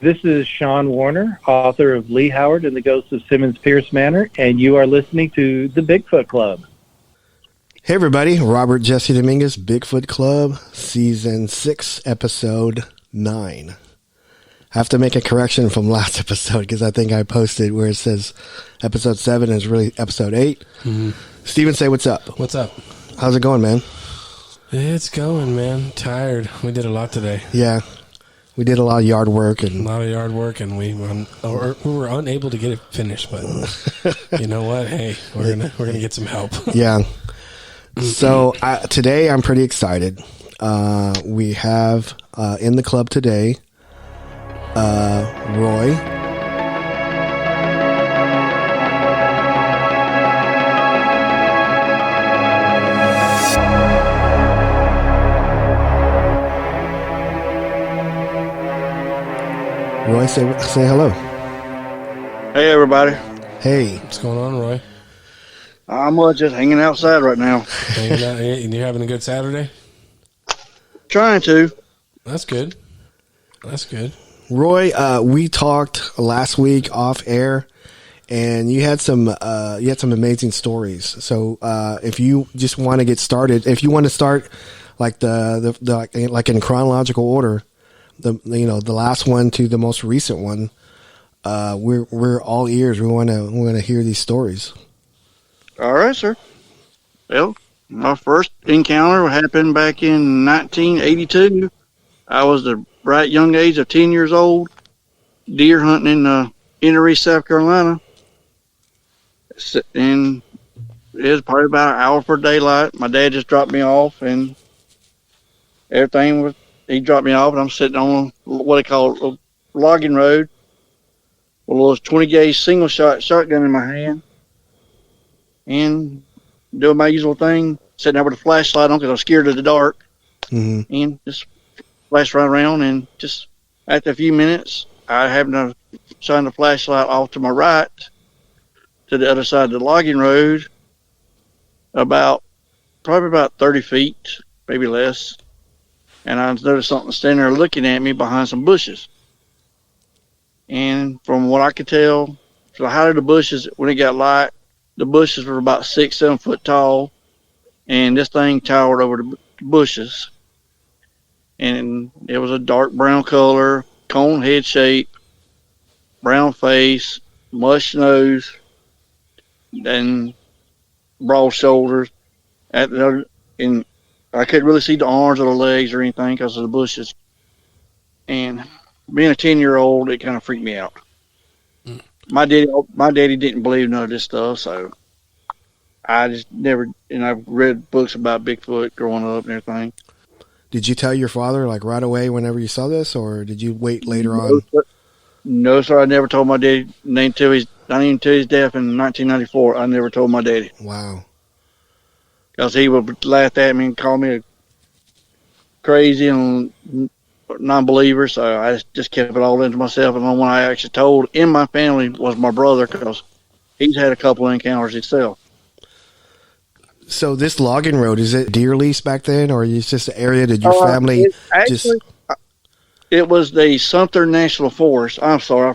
This is Sean Warner, author of Lee Howard and the Ghosts of Simmons Pierce Manor, and you are listening to the Bigfoot Club. Hey everybody, Robert Jesse Dominguez, Bigfoot Club, Season 6, Episode 9. I have to make a correction from last episode because I think I posted where it says Episode 7 is really Episode 8. Mm-hmm. Steven, say what's up. What's up? How's it going, man? It's going, man. Tired. We did a lot today. Yeah. We did a lot of yard work. And we were unable to get it finished, but you know what? Hey, we're gonna get some help. Yeah. So today I'm pretty excited. We have in the club today Roy. Roy, say hello. Hey, everybody. Hey. What's going on, Roy? I'm just hanging outside right now. Hanging out, and you're having a good Saturday? Trying to. That's good. That's good. Roy, we talked last week off air, and you had some amazing stories. So if you just want to get started, if you want to start like like in chronological order, the last one to the most recent one, we're all ears. We want to hear these stories. All right, sir. Well, my first encounter happened back in 1982. I was the bright young age of 10 years old, deer hunting in Inner East, South Carolina. And it was probably about an hour for daylight. My dad just dropped me off, and he dropped me off, and I'm sitting on what they call a logging road with a little 20-gauge single-shot shotgun in my hand. And doing my usual thing, sitting there with a flashlight on because I was scared of the dark. Mm-hmm. And just flashed right around, and just after a few minutes, I happened to shine the flashlight off to my right to the other side of the logging road, probably about 30 feet, maybe less. And I noticed something standing there looking at me behind some bushes. And from what I could tell, from the height of the bushes, when it got light, the bushes were about 6-7 foot tall, and this thing towered over the bushes. And it was a dark brown color, cone head shape, brown face, mush nose, and broad shoulders. And I couldn't really see the arms or the legs or anything because of the bushes. And being a 10-year-old, it kind of freaked me out. My daddy didn't believe none of this stuff, so I just never. And I've read books about Bigfoot growing up and everything. Did you tell your father like right away whenever you saw this, or did you wait later on? No, sir. I never told my daddy. Not even until his death in 1994. I never told my daddy. Wow. Because he would laugh at me and call me a crazy and non-believer, so I just kept it all into myself. And the one I actually told in my family was my brother, because he's had a couple of encounters himself. So this logging road, is it deer lease back then, or is just an area that your family It was the Sumter National Forest. I'm sorry.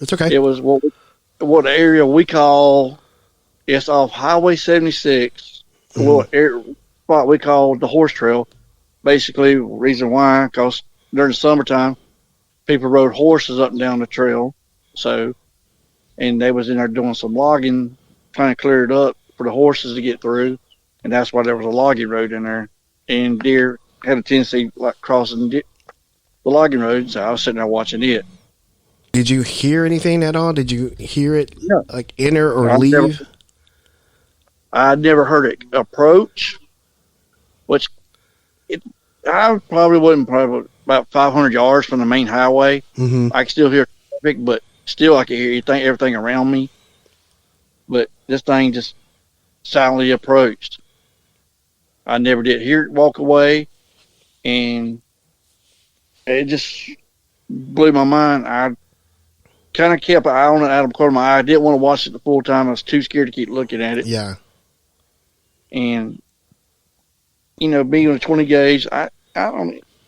It's okay. It was what area we call, it's off Highway 76, spot we call the Horse Trail. Basically, reason why, because during the summertime, people rode horses up and down the trail. So, and they was in there doing some logging, trying to clear it up for the horses to get through. And that's why there was a logging road in there. And deer had a tendency like crossing the logging road. So I was sitting there watching it. Did you hear anything at all? Did you hear it like enter or leave? I never heard it approach, which I probably wasn't about 500 yards from the main highway. Mm-hmm. I could still hear traffic, but still I could hear everything around me. But this thing just silently approached. I never did hear it walk away, and it just blew my mind. I kind of kept an eye on it out of the corner of my eye. I didn't want to watch it the full time. I was too scared to keep looking at it. Yeah. And being a 20 gauge, I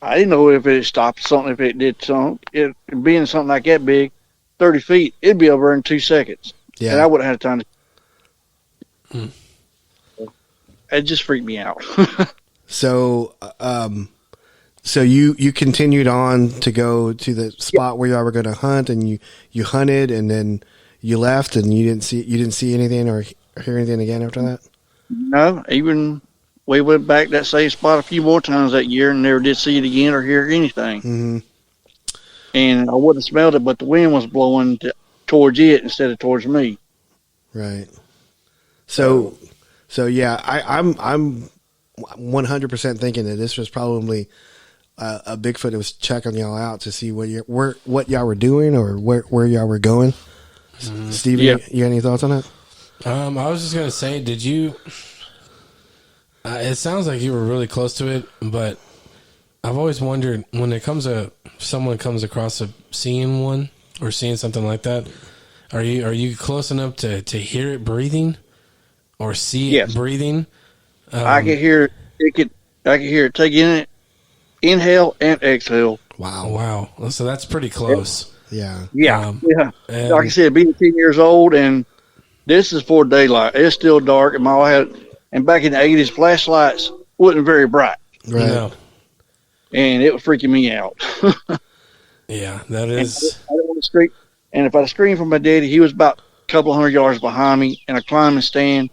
I didn't know if it stopped something, if it did something. It being something like that big, 30 feet, it'd be over in 2 seconds. Yeah. And I wouldn't have had time to. It just freaked me out. So, so you continued on to go to the spot where you were going to hunt, and you hunted, and then you left, and you didn't see anything or hear anything again after that? No, even we went back that same spot a few more times that year and never did see it again or hear anything. Mm-hmm. And I wouldn't have smelled it, but the wind was blowing towards it instead of towards me. Right. So yeah, I'm 100% thinking that this was probably a Bigfoot that was checking y'all out to see what y'all were doing or where y'all were going. Steven, you got any thoughts on that? I was just gonna say, did you? It sounds like you were really close to it, but I've always wondered when someone comes across seeing one or seeing something like that. Are you close enough to hear it breathing or see it breathing? I could hear it. I could hear it taking inhale and exhale. Wow. So that's pretty close. Yeah. Like I said, being 10 years old, and this is for daylight. It's still dark, and back in the 80s, flashlights wasn't very bright. Right. No. And it was freaking me out. Yeah, that is. I didn't want to scream. And if I screamed for my daddy, he was about a couple of 100 yards behind me in a climbing stand.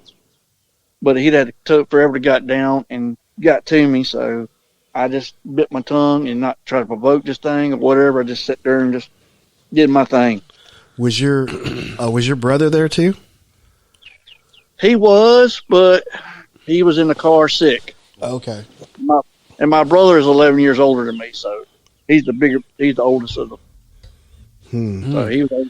But he'd had to forever to got down and got to me, so I just bit my tongue and not try to provoke this thing or whatever. I just sat there and just did my thing. Was your brother there too? He was, but he was in the car sick. Okay. My brother is 11 years older than me, so he's the oldest of them. So he was.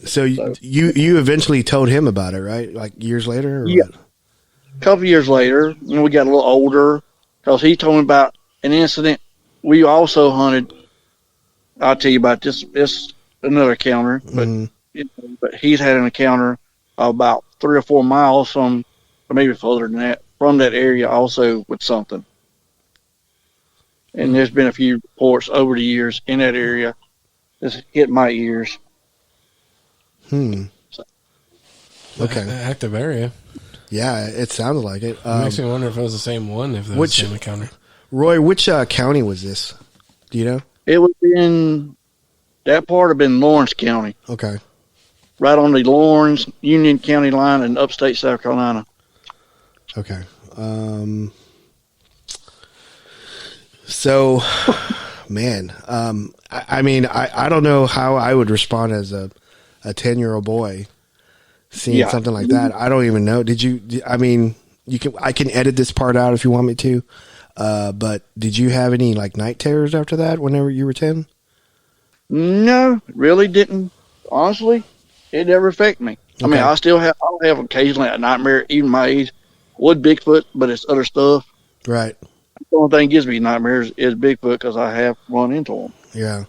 So you eventually told him about it, right? Like years later? Or Yeah. what? A couple of years later, when we got a little older, because he told me about an incident we also hunted. I'll tell you about this. It's another encounter, but he's had an encounter about 3 or 4 miles from, or maybe further than that, from that area also with something. And there's been a few reports over the years in that area that's hit my ears. Okay. Active area. Yeah, it sounded like it. Makes me wonder if it was the same one, if it was the same encounter. Roy, which county was this? Do you know? It was in, that part have been Lawrence County. Okay. Right on the Lawrence Union County line in upstate South Carolina. Okay. So, man, I mean, I don't know how I would respond as a 10-year-old boy seeing something like that. I don't even know. I mean, I can edit this part out if you want me to. But did you have any like night terrors after that whenever you were 10? No, really didn't. Honestly, it never affected me. I mean, I'll have occasionally a nightmare, even my age, with Bigfoot, but it's other stuff. Right. The only thing that gives me nightmares is Bigfoot because I have run into him. Yeah.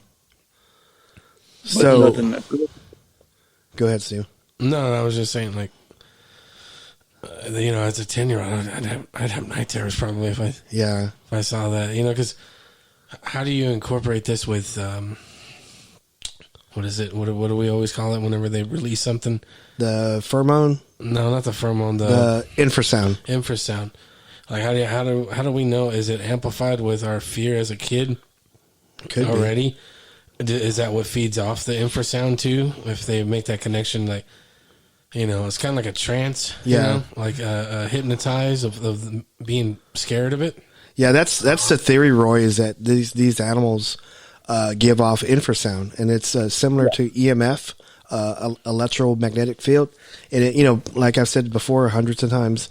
But So, go ahead, Steve. No, I was just saying, like, as a 10-year-old, I'd have night terrors probably if I saw that, because how do you incorporate this with what is it? What do we always call it whenever they release something? The pheromone? No, not the pheromone. The infrasound. Infrasound. Like how do we know? Is it amplified with our fear as a kid? Could already? Is that what feeds off the infrasound too? If they make that connection, like, it's kind of like a trance. Like hypnotized of being scared of it. Yeah, that's the theory, Roy. Is that these animals give off infrasound, and it's similar to EMF, electromagnetic field. And it, like I've said before hundreds of times,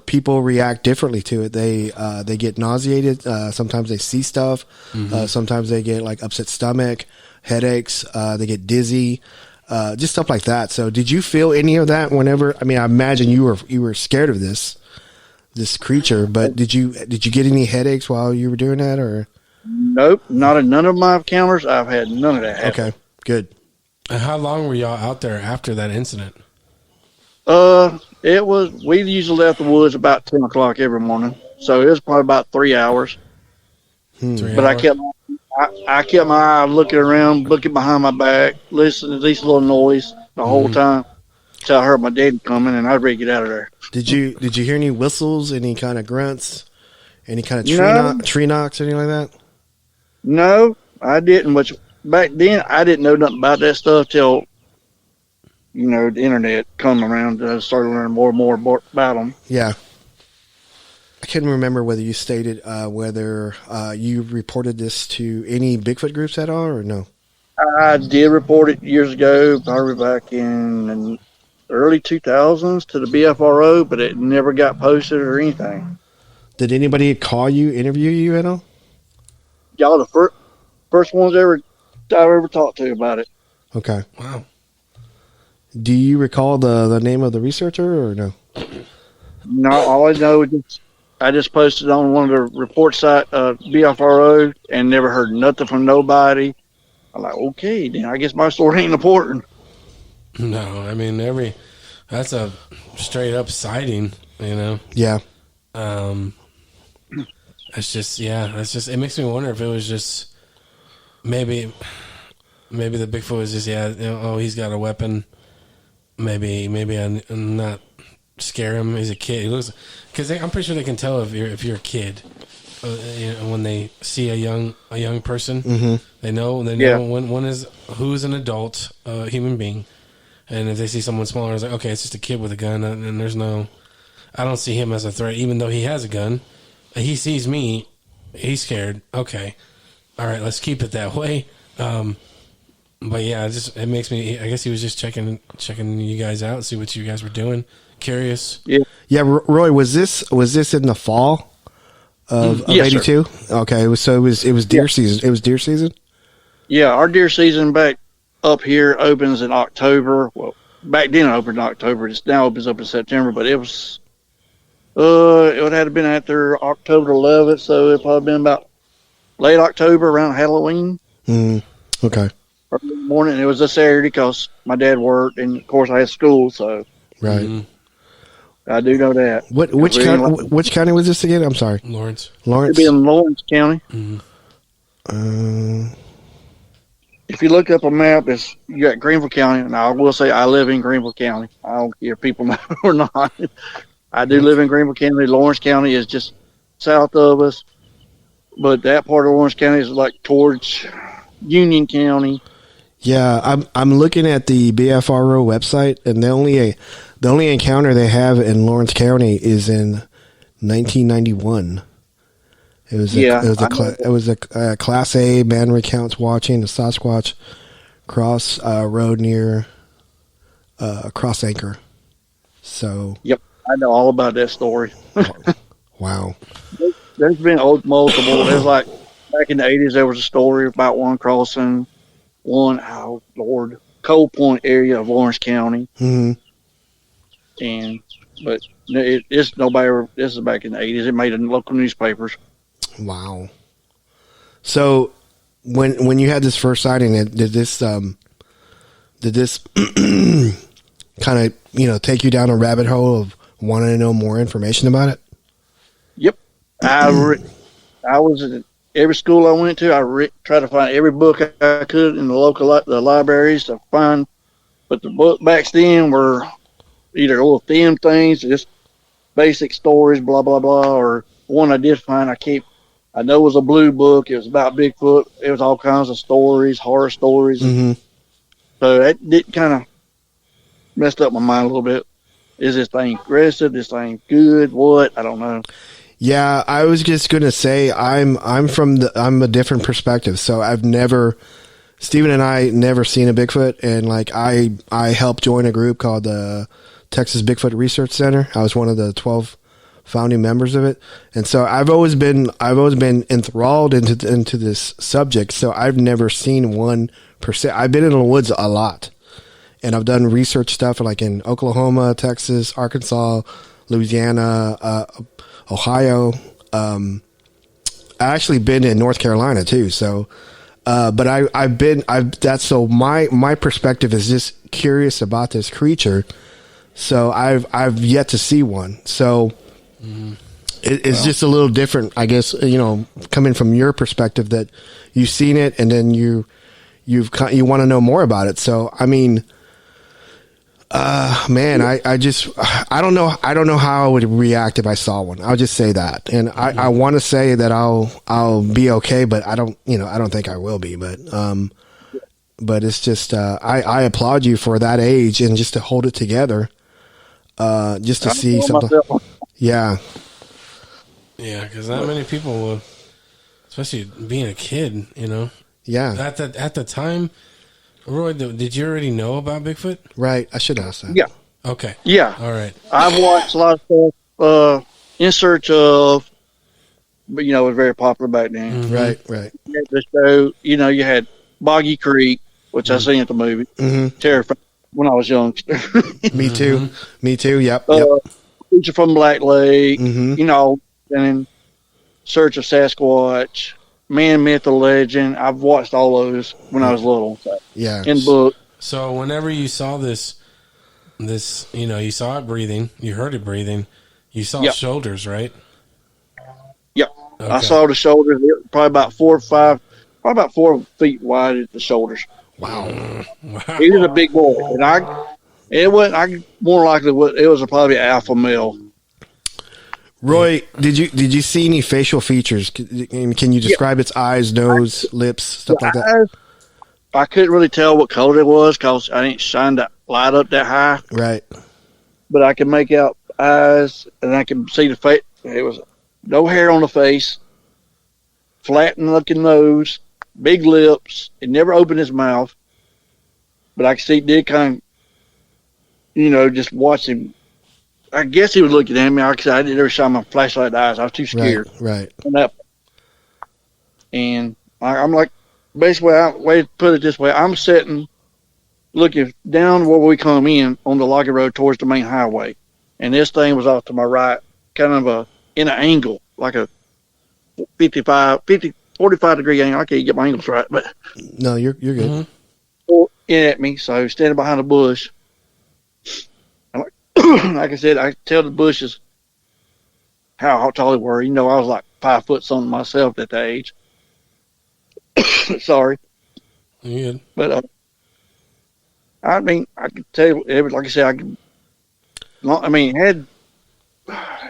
people react differently to it. They get nauseated. Sometimes they see stuff. Sometimes they get like upset stomach, headaches. They get dizzy, just stuff like that. So, did you feel any of that whenever? I mean, I imagine you were scared of this creature, but did you get any headaches while you were doing that, or? Nope, not in none of my encounters. I've had none of that happen. Okay, good. And how long were y'all out there after that incident? We usually left the woods about 10 o'clock every morning. So it was probably about 3 hours. But I kept my eye looking around, looking behind my back, listening to these little noise the whole time until I heard my daddy coming, and I'd ready to get out of there. Did you hear any whistles, any kind of grunts, any kind of tree knocks, anything like that? No, I didn't. Which back then I didn't know nothing about that stuff till the internet come around. I started learning more and more about them. Yeah. I couldn't remember whether you stated whether you reported this to any Bigfoot groups at all or no. I did report it years ago, probably back in the early 2000s to the BFRO, but it never got posted or anything. Did anybody call you, interview you at all? Y'all the first ones I've ever talked to about it. Okay. Wow. Do you recall the name of the researcher or no? No, all I know is I just posted on one of the report site, BFRO, and never heard nothing from nobody. I'm like, okay, then I guess my story ain't important. No, I mean that's a straight up sighting, Yeah. It's just it makes me wonder if it was just maybe the Bigfoot was just he's got a weapon. Maybe I'm not scare him. He's a kid. He looks because I'm pretty sure they can tell if you're a kid. When they see a young person, they know who's an adult human being, and if they see someone smaller, it's like okay, it's just a kid with a gun, and there's no. I don't see him as a threat, even though he has a gun. He sees me, he's scared. Okay, all right, let's keep it that way. But yeah, it makes me. I guess he was just checking you guys out, see what you guys were doing. Curious. Yeah. Roy, was this in the fall of yes, '82? Okay, it was deer season. It was deer season. Yeah, our deer season back up here opens in October. Well, back then it opened in October. It now opens up in September, but it was. It would have been after October 11th, so it probably been about late October around Halloween. Okay. Early morning. It was a Saturday because my dad worked, and of course I had school, so right. I do know that. Which county was this again? I'm sorry, Lawrence. It'd be in Lawrence County. If you look up a map, you got Greenville County, and I will say I live in Greenville County. I don't care if people know or not. I do live in Greenville County. Lawrence County is just south of us, but that part of Lawrence County is like towards Union County. Yeah, I'm looking at the BFRO website, and the only encounter they have in Lawrence County is in 1991. It was a Class A man recounts watching a Sasquatch cross road near Cross Anchor. So. Yep, I know all about that story. Wow. There's been multiple. There's like back in the 80s, there was a story about one crossing Coal Point area of Lawrence County. But it's nobody. This is back in the 80s. It made it in local newspapers. Wow. So when you had this first sighting, did this kind of take you down a rabbit hole of wanting to know more information about it? Yep. I was at every school I went to. I tried to find every book I could in the local libraries to find. But the book back then were either little thin things, just basic stories, blah blah blah, or one I did find. I know it was a blue book. It was about Bigfoot. It was all kinds of stories, horror stories. So that did kind of messed up my mind a little bit. Is this thing aggressive? This thing good? What? I don't know. Yeah, I was just gonna say I'm a different perspective. So Steven and I never seen a Bigfoot, and like I helped join a group called the Texas Bigfoot Research Center. I was one of the 12 founding members of it, and so I've always been enthralled into this subject. So I've never seen one per se. I've been in the woods a lot, and I've done research stuff like in Oklahoma, Texas, Arkansas, Louisiana, Ohio. I actually been in North Carolina too. So, but my perspective is just curious about this creature. So I've yet to see one. So It's just a little different, I guess, coming from your perspective that you've seen it and then you want to know more about it. So, I mean, man, I don't know how I would react if I saw one. I'll just say that. And I want to say that I'll be okay, but I don't think I will be, but it's just, I applaud you for that age and just to hold it together, just to see something. Yeah. Yeah. Cause not many people will, especially being a kid, Yeah. At the time, Roy, did you already know about Bigfoot? Right. I should ask that. Yeah. Okay. Yeah. All right. I've watched a lot of stuff in search of, but it was very popular back then. Mm-hmm. Right. The show, you had Boggy Creek, which I seen at the movie. Mm-hmm. Terrifying when I was young. Me too. Me too. Yep. Creature from Black Lake, Mm-hmm. And in Search of Sasquatch, Man, Myth, or Legend. I've watched all those when I was little. So, Yeah. in book. So whenever you saw this, you saw it breathing, you heard it breathing, you saw shoulders, right? Yep. Okay. I saw the shoulders. They were probably about 4 or 5, probably about 4 feet wide at the shoulders. Wow. He was a big boy, and it was probably an alpha male. Roy, did you see any facial features? Can you describe its eyes, nose, lips, stuff like that? I couldn't really tell what color it was because I didn't shine that light up that high. Right. But I could make out eyes, and I could see the face. It was no hair on the face, flattened-looking nose, big lips. It never opened his mouth, but I could see it did kind of, just watch him. I guess he was looking at me. I didn't ever shine my flashlight eyes. I was too scared. Right. And I'm like, basically, way to put it this way, I'm sitting, looking down where we come in on the logging road towards the main highway. And this thing was off to my right, kind of in an angle, like a 45 degree angle. I can't get my angles right, but No, you're good. in at me, so standing behind a bush. Like I said, I tell the bushes how tall they were. I was like 5 foot something myself at that age. Sorry. Yeah. But, I could tell you, it was, like I said,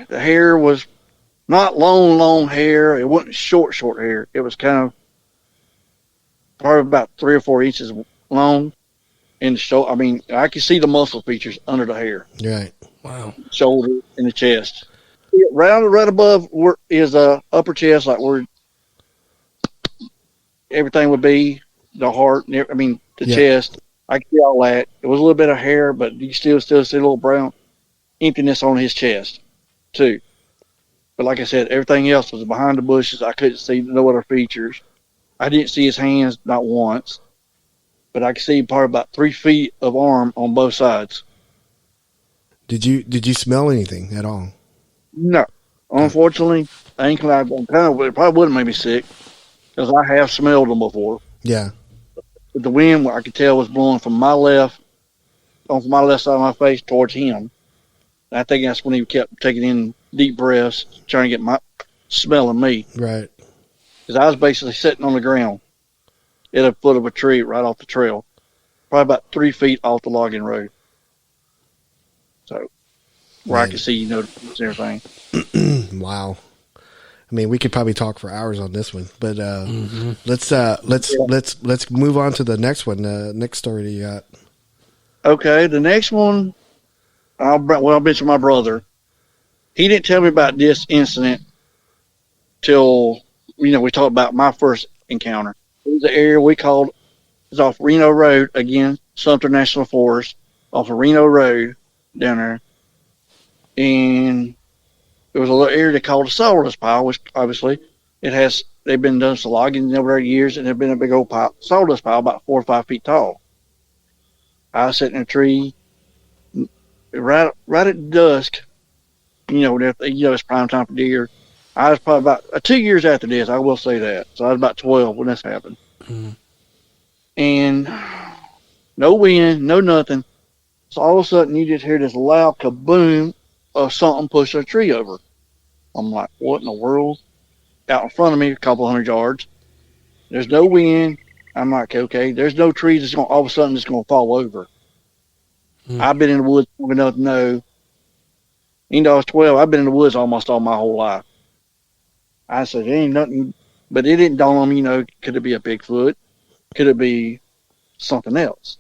the hair was not long hair. It wasn't short hair. It was kind of probably about 3 or 4 inches long. And I could see the muscle features under the hair. Right. Wow. Shoulder and the chest. Right above where is upper chest, like where everything would be, the heart, the chest. I could see all that. It was a little bit of hair, but you still see a little brown emptiness on his chest, too. But like I said, everything else was behind the bushes. I couldn't see no other features. I didn't see his hands, not once. But I could see probably about 3 feet of arm on both sides. Did you smell anything at all? No. Unfortunately, it probably would have made me sick because I have smelled them before. Yeah. But the wind, I could tell, was blowing from my left side of my face towards him. And I think that's when he kept taking in deep breaths, trying to get smelling me. Right. Because I was basically sitting on the ground at a foot of a tree right off the trail, probably about 3 feet off the logging road. So, where I could see, everything. Wow. We could probably talk for hours on this one, but let's move on to the next one. Next story that you got. Okay, the next one, I'll mention my brother. He didn't tell me about this incident till we talked about my first encounter. It was the area we called, it's off Reno Road, again, Sumter National Forest, off of Reno Road down there. And there was a little area they called a sawdust pile, which obviously they've been done some logging over the years, and there's been a big old sawdust pile about 4 or 5 feet tall. I was sitting in a tree right at dusk, it's prime time for deer. I was probably about 2 years after this, I will say that. So I was about 12 when this happened. Mm-hmm. And no wind, no nothing. So all of a sudden you just hear this loud kaboom of something pushing a tree over. I'm like, what in the world? Out in front of me, a couple hundred yards. There's no wind. I'm like, okay. There's no trees that's going all of a sudden just going to fall over. I've been in the woods long enough to know. Even though I was 12, I've been in the woods almost all my whole life. I said, there ain't nothing, but it didn't dawn on me, could it be a Bigfoot? Could it be something else?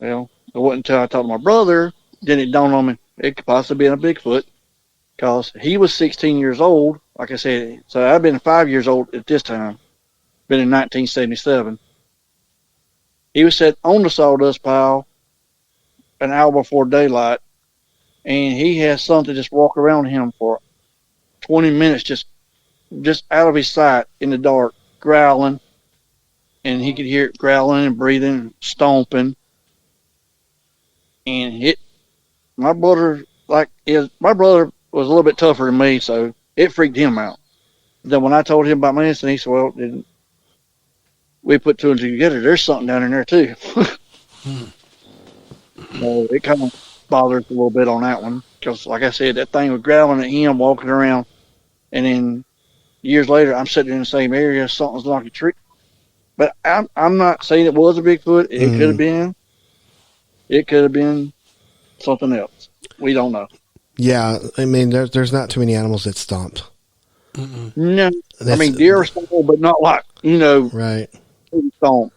Well, it wasn't until I talked to my brother, then it dawned on me, it could possibly be a Bigfoot, because he was 16 years old, like I said, so I've been 5 years old at this time, been in 1977. He was sitting on the sawdust pile an hour before daylight, and he had something just walk around him for 20 minutes, just out of his sight in the dark, growling, and he could hear it growling and breathing, stomping, and my brother was a little bit tougher than me, so it freaked him out. Then when I told him about my incident, he said, well, then we put two and two together. There's something down in there too. So it kind of bothered us a little bit on that one, because like I said, that thing was growling at him, walking around, and then years later, I'm sitting in the same area, something's like a tree. But I'm not saying it was a Bigfoot. It could have been. It could have been something else. We don't know. Yeah, I mean, there's not too many animals that stomped. No, I mean, deer are small, but not like, right. Stomp.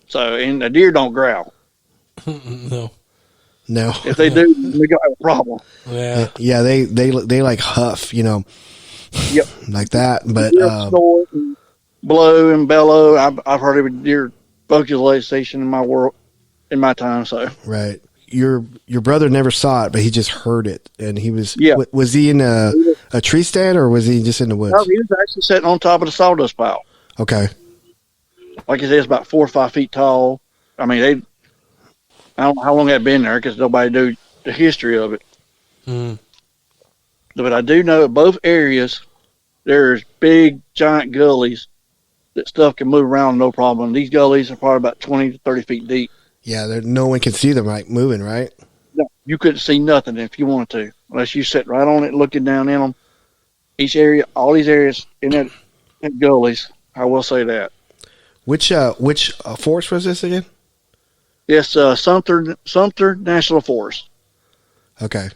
So, and a deer don't growl. No. If they do, we got a problem. Yeah, they like huff, Yep. like that. But snort and blow and bellow. I've heard every deer vocalization in my time. So right, your brother never saw it, but he just heard it, and he was. Yeah. Was he in a tree stand, or was he just in the woods? No, he was actually sitting on top of the sawdust pile. Okay. Like I said, it's about 4 or 5 feet tall. I mean, I don't know how long that been there, because nobody knew the history of it. But I do know at both areas, there's big, giant gullies that stuff can move around no problem. These gullies are probably about 20 to 30 feet deep. Yeah, no one can see them moving, right? No, you couldn't see nothing if you wanted to, unless you sat right on it looking down in them. Each area, all these areas in that gullies, I will say that. Which forest was this again? It's Sumter National Forest. Okay.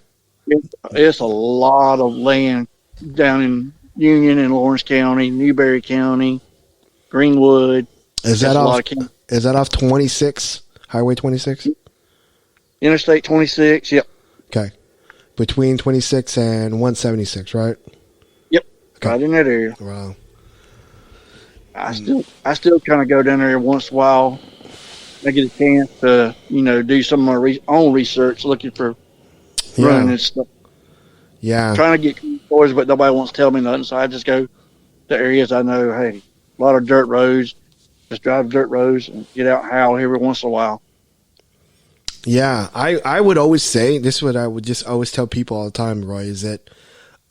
It's a lot of land down in Union and Lawrence County, Newberry County, Greenwood. Is that off 26, Highway 26? Interstate 26, yep. Okay. Between 26 and 176, right? Yep. Okay. Right in that area. Wow. I still kind of go down there once in a while. I get a chance to, do some of my own research, looking for running and stuff. Yeah. Trying to get stories, but nobody wants to tell me nothing, so I just go to areas I know, hey, a lot of dirt roads, just drive dirt roads and get out and howl every once in a while. Yeah, I would always say, this is what I would just always tell people all the time, Roy, is that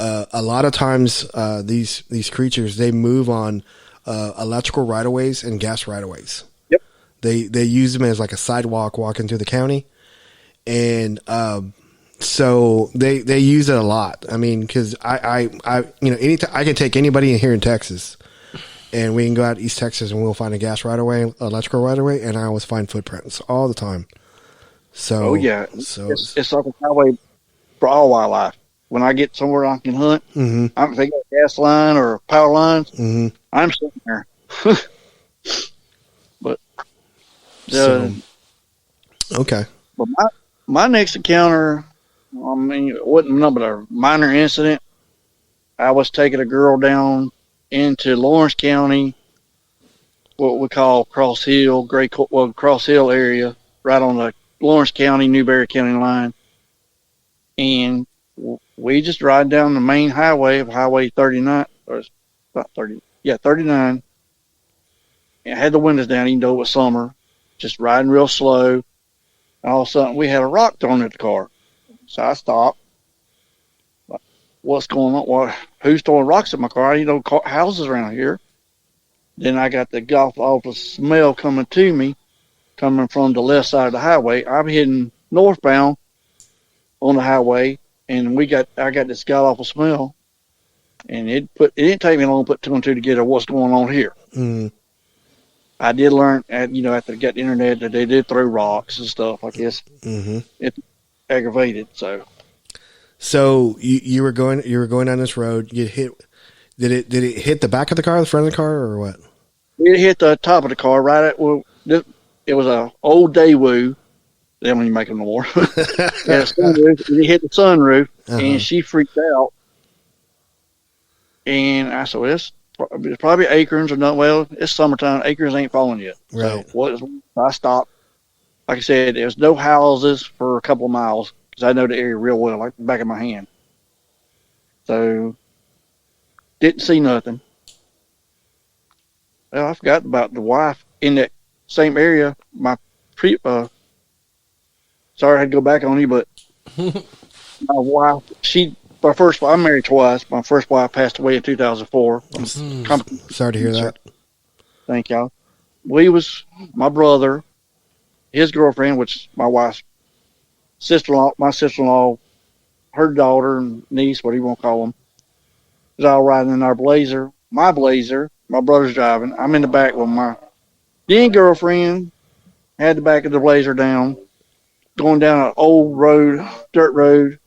a lot of times these creatures, they move on electrical right-of-ways and gas right-of-ways. Yep. They use them as like a sidewalk walking through the county. And so they use it a lot. I mean, because I anytime I can take anybody in here in Texas, and we can go out to East Texas and we'll find a gas right-of-way, electrical right-of-way, and I always find footprints all the time. So, oh yeah, so it's like a highway for all wildlife. When I get somewhere I can hunt, mm-hmm. I'm thinking a gas line or power lines. Mm-hmm. I'm sitting there. But okay. But my next encounter, I mean, it wasn't nothing but a minor incident. I was taking a girl down into Lawrence County, what we call Cross Hill, Cross Hill area, right on the Lawrence County, Newberry County line. And we just ride down the main highway of Highway 39, or about 39. And I had the windows down, even though it was summer, just riding real slow. And all of a sudden, we had a rock thrown at the car. So I stopped. What's going on? Who's throwing rocks at my car? Houses around here. Then I got the golf office smell coming to me, coming from the left side of the highway. I'm heading northbound on the highway, and I got this god awful smell, and it didn't take me long to put two and two together what's going on here. Mm. I did learn, after I got the internet, that they did throw rocks and stuff. I guess it aggravated. So you were going down this road. You hit. Did it hit the back of the car, the front of the car, or what? It hit the top of the car it was a old Daewoo. They don't even make them no more. It hit the sunroof, and she freaked out. And I said, well, it's probably acorns or not. Well, it's summertime. Acorns ain't falling yet. Right. So I stopped. Like I said, there's no houses for a couple of miles because I know the area real well, like the back of my hand. So didn't see nothing. Well, I forgot about the wife in that same area. Sorry I had to go back on you, but my wife, I'm married twice. My first wife passed away in 2004. Sorry to hear that. Thank y'all. My brother, his girlfriend, which is my wife's my sister-in-law, her daughter and niece, what do you want to call them, is all riding in our Blazer. My brother's driving. I'm in the back with my then girlfriend, had the back of the Blazer down, going down an old road, dirt road.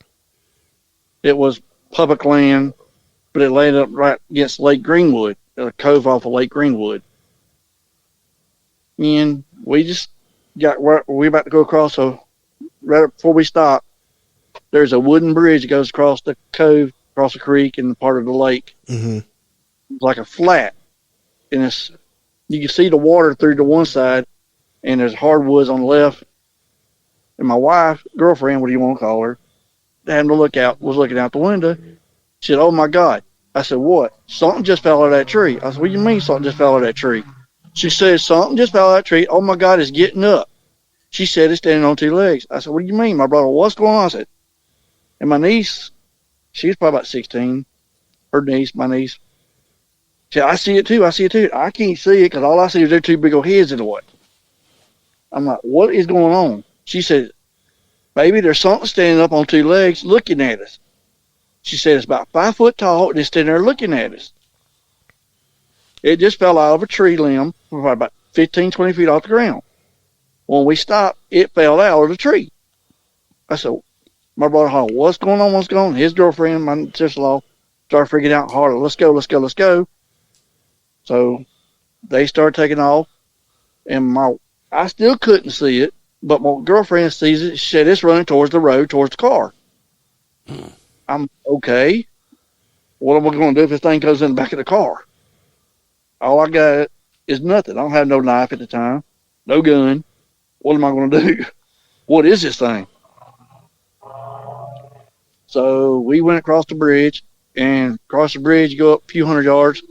It was public land, but it laid up right against Lake Greenwood, a cove off of Lake Greenwood. And we just we about to go across, so right before we stop, there's a wooden bridge that goes across the cove, across the creek, and part of the lake. Mm-hmm. It's like a flat, and you can see the water through to one side, and there's hardwoods on the left. And my wife, girlfriend, what do you want to call her, was looking out the window. She said, "Oh my God." I said, "What?" "Something just fell out of that tree." I said, "What do you mean something just fell out of that tree?" She said, "Something just fell out of that tree. Oh my God, it's getting up." She said, "It's standing on two legs." I said, "What do you mean?" My brother, "What's going on?" I said, and my niece, she was probably about 16, my niece, she said, I see it too. I can't see it because all I see is their two big old heads in the way. I'm like, what is going on? She said, "Baby, there's something standing up on two legs looking at us." She said, "It's about 5 foot tall and it's standing there looking at us." It just fell out of a tree limb from about 15, 20 feet off the ground. When we stopped, it fell out of the tree. I said, my brother, what's going on? What's going on? His girlfriend, my sister-in-law, started freaking out harder. Let's go. So they started taking off, and I still couldn't see it, but my girlfriend sees it. She said, "It's running towards the road, towards the car." I'm okay. What am I going to do if this thing goes in the back of the car? All I got is nothing. I don't have no knife at the time, no gun. What am I going to do? What is this thing? So we went across the bridge, and across the bridge, you go up a few hundred yards.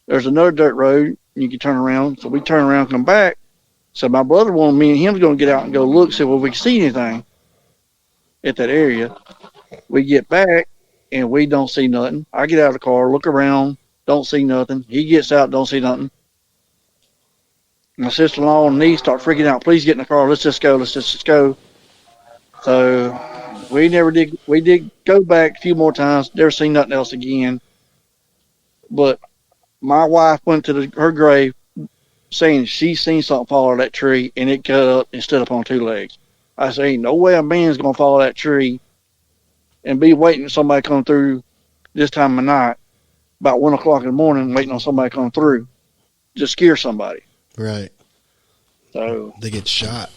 There's another dirt road, and you can turn around. So we turn around and come back. So my brother wanted me and him to go get out and go look, see if we can see anything at that area. We get back, and we don't see nothing. I get out of the car, look around, don't see nothing. He gets out, don't see nothing. My sister-in-law and niece start freaking out. "Please get in the car. Let's just go. So we did go back a few more times. Never seen nothing else again. But my wife went to her grave saying she seen something fall out of that tree, and it got up and stood up on two legs. I said, ain't no way a man's going to fall out of that tree and be waiting for somebody to come through this time of night, about 1 o'clock in the morning, waiting on somebody to come through to scare somebody. Right. So they get shot.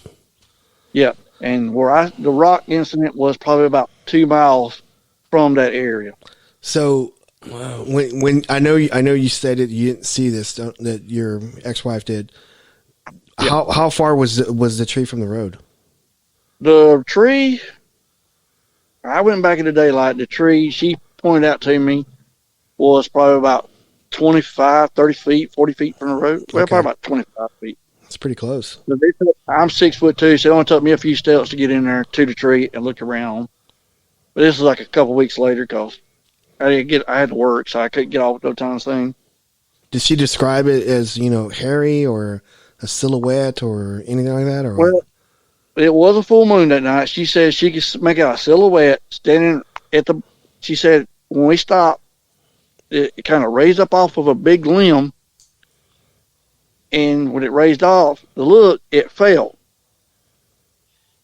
Yeah. And the rock incident was probably about 2 miles from that area. So when I know you stated you didn't see this, that your ex-wife did. Yeah. How far was the tree from the road? The tree, I went back in the daylight. The tree she pointed out to me was probably about 25, 30 feet, 40 feet from the road. Well, okay. Probably about 25 feet. That's pretty close. I'm 6'2", so it only took me a few steps to get in there to the tree and look around. But this was like a couple weeks later because I had to work, so I couldn't get off at no time thing. Did she describe it as, hairy or a silhouette or anything like that? Or well, it was a full moon that night. She said she could make out a silhouette standing she said when we stopped, it kind of raised up off of a big limb, and when it raised off, it fell.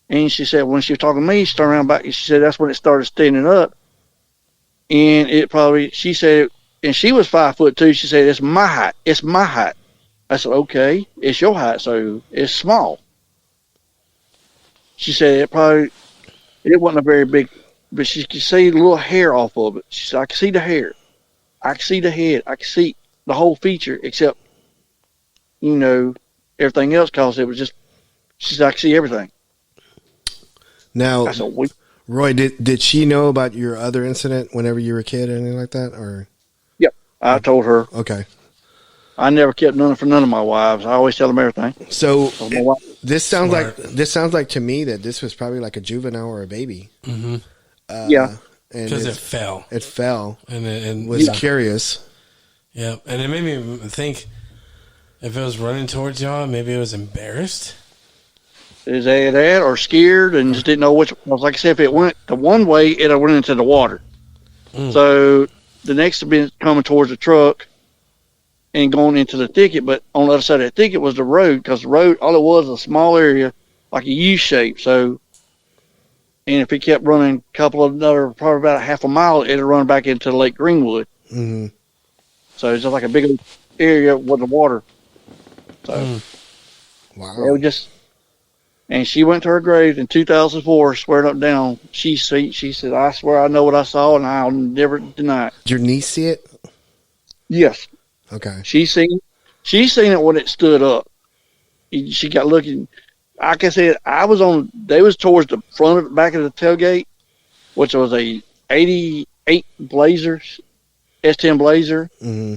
And she said when she was talking to me, she turned around back, and she said that's when it started standing up. And she said, and she was 5'2". She said, it's my height. It's my height. I said, okay, it's your height, so it's small. She said it wasn't a very big, but she could see the little hair off of it. She said, I can see the hair. I can see the head. I can see the whole feature except, everything else, because it was just, she said, I can see everything. Now, I said, Roy, did she know about your other incident whenever you were a kid or anything like that? Or yep, I told her. Okay. I never kept none for none of my wives. I always tell them everything. So this sounds like to me that this was probably like a juvenile or a baby. Mm-hmm. Yeah, because it fell. It fell and was curious. Yeah, and it made me think if it was running towards y'all, maybe it was embarrassed. Is that or scared and just didn't know which? Like I said, if it went the one way, it went into the water. So the next had been coming towards the truck and going into the thicket, but on the other side of the thicket was the road, because the road, all it was a small area, like a U shape. So, and if it kept running probably about a half a mile, it'd run back into Lake Greenwood. Mm-hmm. So it's just like a big area with the water. So, wow. It was just, and she went to her grave in 2004, swearing up and down. She said, I swear I know what I saw, and I'll never deny it. Did your niece see it? Yes. Okay. She seen it when it stood up. She got looking. Like I said, they was towards the back of the tailgate, which was a 88 Blazer, S10 Blazer. Mm-hmm.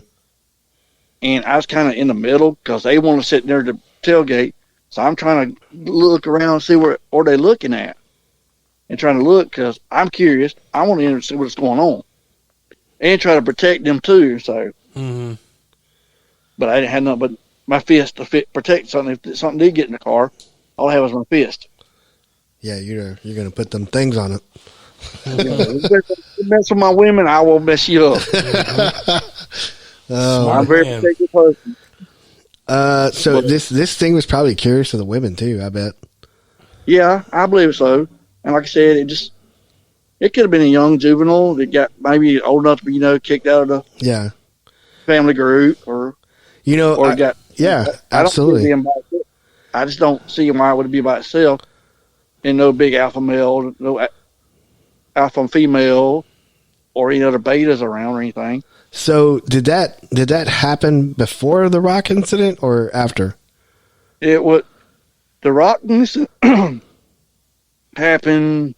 And I was kind of in the middle because they want to sit near the tailgate. So I'm trying to look around and see where they're looking at, and trying to look because I'm curious. I want to see what's going on and try to protect them too. So, but I didn't have nothing but my fist to protect something. If something did get in the car, all I had was my fist. Yeah, you're gonna put them things on it. You mess with my women, I will mess you up. I'm a very protective person. So this thing was probably curious to the women too, I bet. Yeah, I believe so. And like I said, it could have been a young juvenile that got maybe old enough to be, kicked out of the family group, or absolutely. I just don't see why it would be by itself, and no big alpha male, no alpha female, or any other betas around or anything. So did that happen before the rock incident or after? The rock incident happened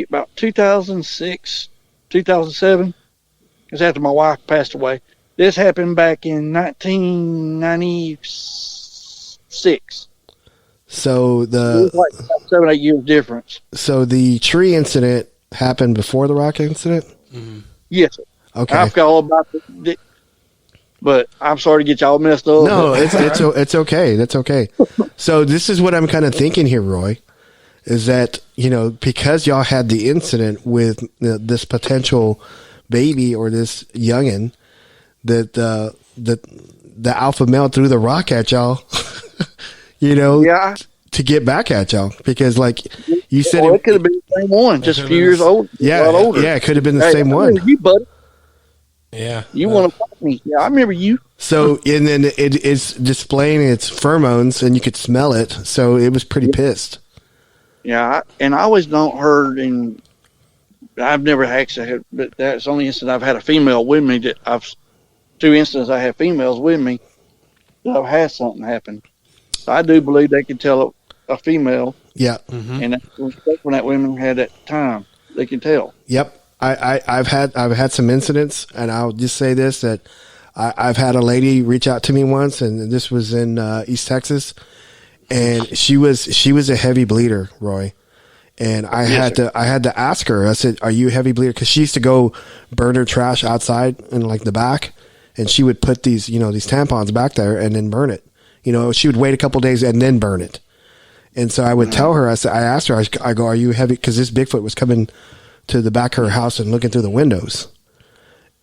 about 2006, 2007. It's after my wife passed away. This happened back in 1996. So it was like 7-8 years difference. So the tree incident happened before the rock incident? Mm-hmm. Yes. Okay. I forgot all about it, but I'm sorry to get y'all messed up. No, it's okay. That's okay. So this is what I'm kind of thinking here, Roy, is that, because y'all had the incident with this potential baby or this youngin, that the alpha male threw the rock at y'all, to get back at y'all, because like you said, it could have been the same one, just a few years old. Yeah, older. Yeah, it could have been the same one. You, buddy. Yeah, you want to fuck me? Yeah, I remember you. So, and then it's displaying its pheromones, and you could smell it. So it was pretty pissed. Yeah, and I always don't heard, and I've never actually had, but that's the only instance I've had a female with me. Two instances I had females with me that I've had something happen. So I do believe they can tell a female. Yeah, and that's when that women had at the time, they can tell. Yep. I've had some incidents, and I'll just say this, that I've had a lady reach out to me once, and this was in East Texas, and she was a heavy bleeder, Roy, and I had to ask her. I said, "Are you a heavy bleeder?" Because she used to go burn her trash outside in like the back, and she would put these these tampons back there and then burn it. She would wait a couple days and then burn it. And so I would tell her, I asked her, I go, are you heavy? Because this Bigfoot was coming to the back of her house and looking through the windows.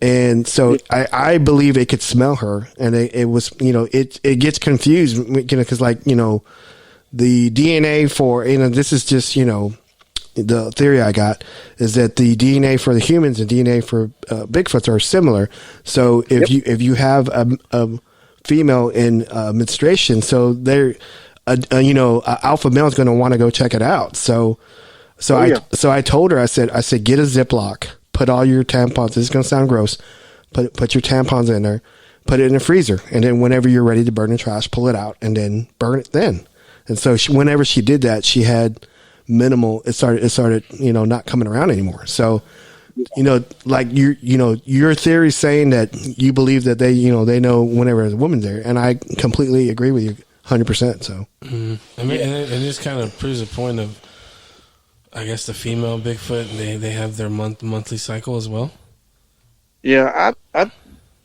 And so I believe it could smell her. And it was, it gets confused, because the DNA for, this is just, the theory I got is that the DNA for the humans and DNA for Bigfoots are similar. So if you have a female in menstruation, so they're alpha male is going to want to go check it out. So I told her, I said get a Ziploc, put all your tampons. This is going to sound gross. Put your tampons in there, put it in the freezer, and then whenever you're ready to burn the trash, pull it out and then burn it then. And so whenever she did that, she had minimal. It started not coming around anymore. So like your theory saying that you believe that they know whenever there's a woman there, and I completely agree with you 100%. So I mean, and it just kind of proves a point of, I guess, the female Bigfoot, they have their monthly cycle as well. Yeah, I've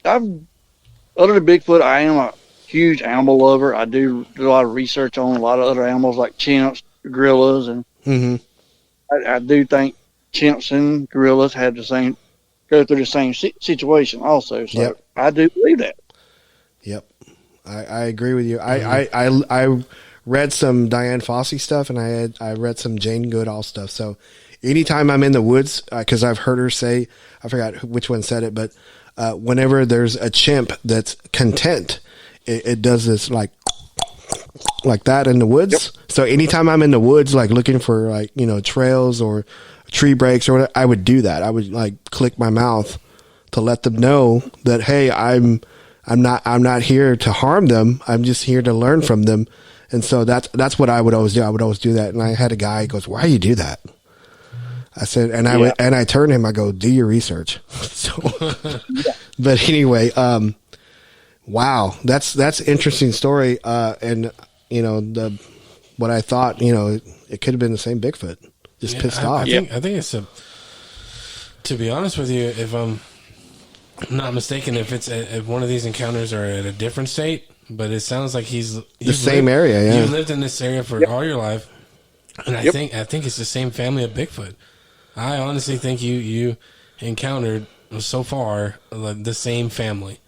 other than Bigfoot, I am a huge animal lover. I do a lot of research on a lot of other animals like chimps, gorillas, and I do think chimps and gorillas go through the same situation also. So I do believe that. Yep, I agree with you. I read some Diane Fossey stuff, and I read some Jane Goodall stuff. So anytime I'm in the woods, because I've heard her say, I forgot which one said it, but whenever there's a chimp that's content, it does this like that in the woods. Yep. So anytime I'm in the woods, like looking for trails or tree breaks or whatever, I would do that. I would click my mouth to let them know that, hey, I'm not here to harm them. I'm just here to learn from them. And so that's what I would always do. I would always do that. And I had a guy who goes, why do you do that? I said, and I turned him, I go, do your research. So, but anyway, wow, that's interesting story. And what I thought, it could have been the same Bigfoot, just pissed off. I think it's to be honest with you, if I'm not mistaken, if one of these encounters are at a different state, but it sounds like the same area. Yeah, you lived in this area for all your life, and I think it's the same family of Bigfoot. I honestly think you encountered so far the same family,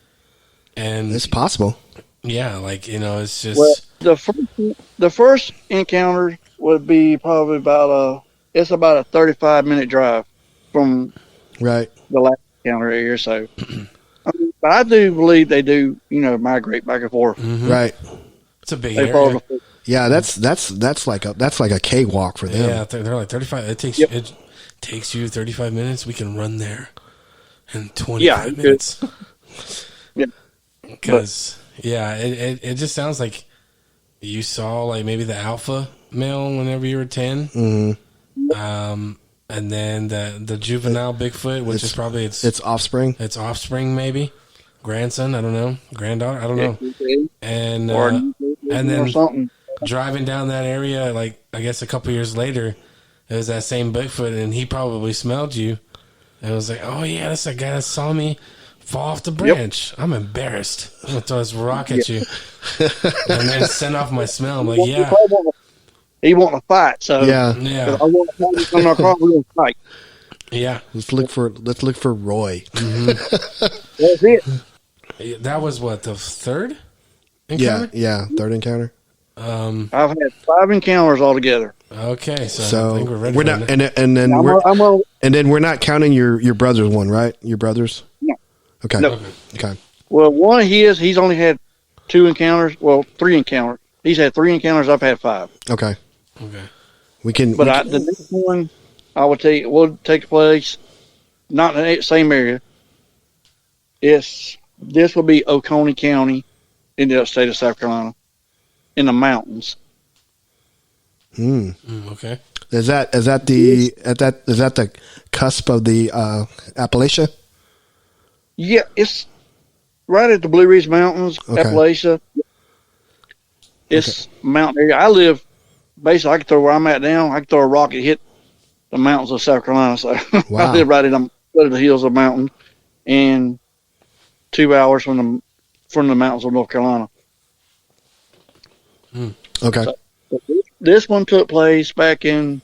and it's possible. Yeah, it's just the first encounter would be probably about a 35-minute drive from the last encounter here. So, but I do believe they do migrate back and forth. Mm-hmm. Right, it's a big area. Yeah, that's like a cakewalk for them. Yeah, they're like 35. It takes you 35 minutes. We can run there in 25 minutes. Yeah, because it just sounds like you saw maybe the alpha male whenever you were 10, and then the juvenile Bigfoot, which is probably its offspring. Its offspring, maybe grandson. I don't know, granddaughter. I don't know. And then driving down that area, I guess a couple years later, it was that same Bigfoot, and he probably smelled you. And it was like, oh yeah, that's that guy that saw me fall off the branch. Yep. I'm embarrassed. I'm gonna throw this rock at you, and then send off my smell. I'm like, yeah. He want to fight, so yeah. I want to fight on our car. We're gonna fight. Yeah. Let's look for Roy. Mm-hmm. That's it. That was what, the third encounter? Yeah, third encounter. I've had 5 encounters altogether. Okay, so I think we're ready. We're not, and then we're not counting your brother's one, right? Your brother's? No. Okay. No. Okay. Well, one of he's only had 2 encounters. Well, 3 encounters. He's had 3 encounters. I've had 5. Okay. The next one I would tell you will take place not in the same area. This will be Oconee County in the state of South Carolina, in the mountains. Okay. Is that the cusp of the Appalachia? Yeah, it's right at the Blue Ridge Mountains, Appalachia. It's mountain area. I live basically. I can throw where I'm at now. I can throw a rock and hit the mountains of South Carolina. So wow. I live right in the hills of the mountain, and 2 hours from the mountains of North Carolina. Okay. So, This one took place back in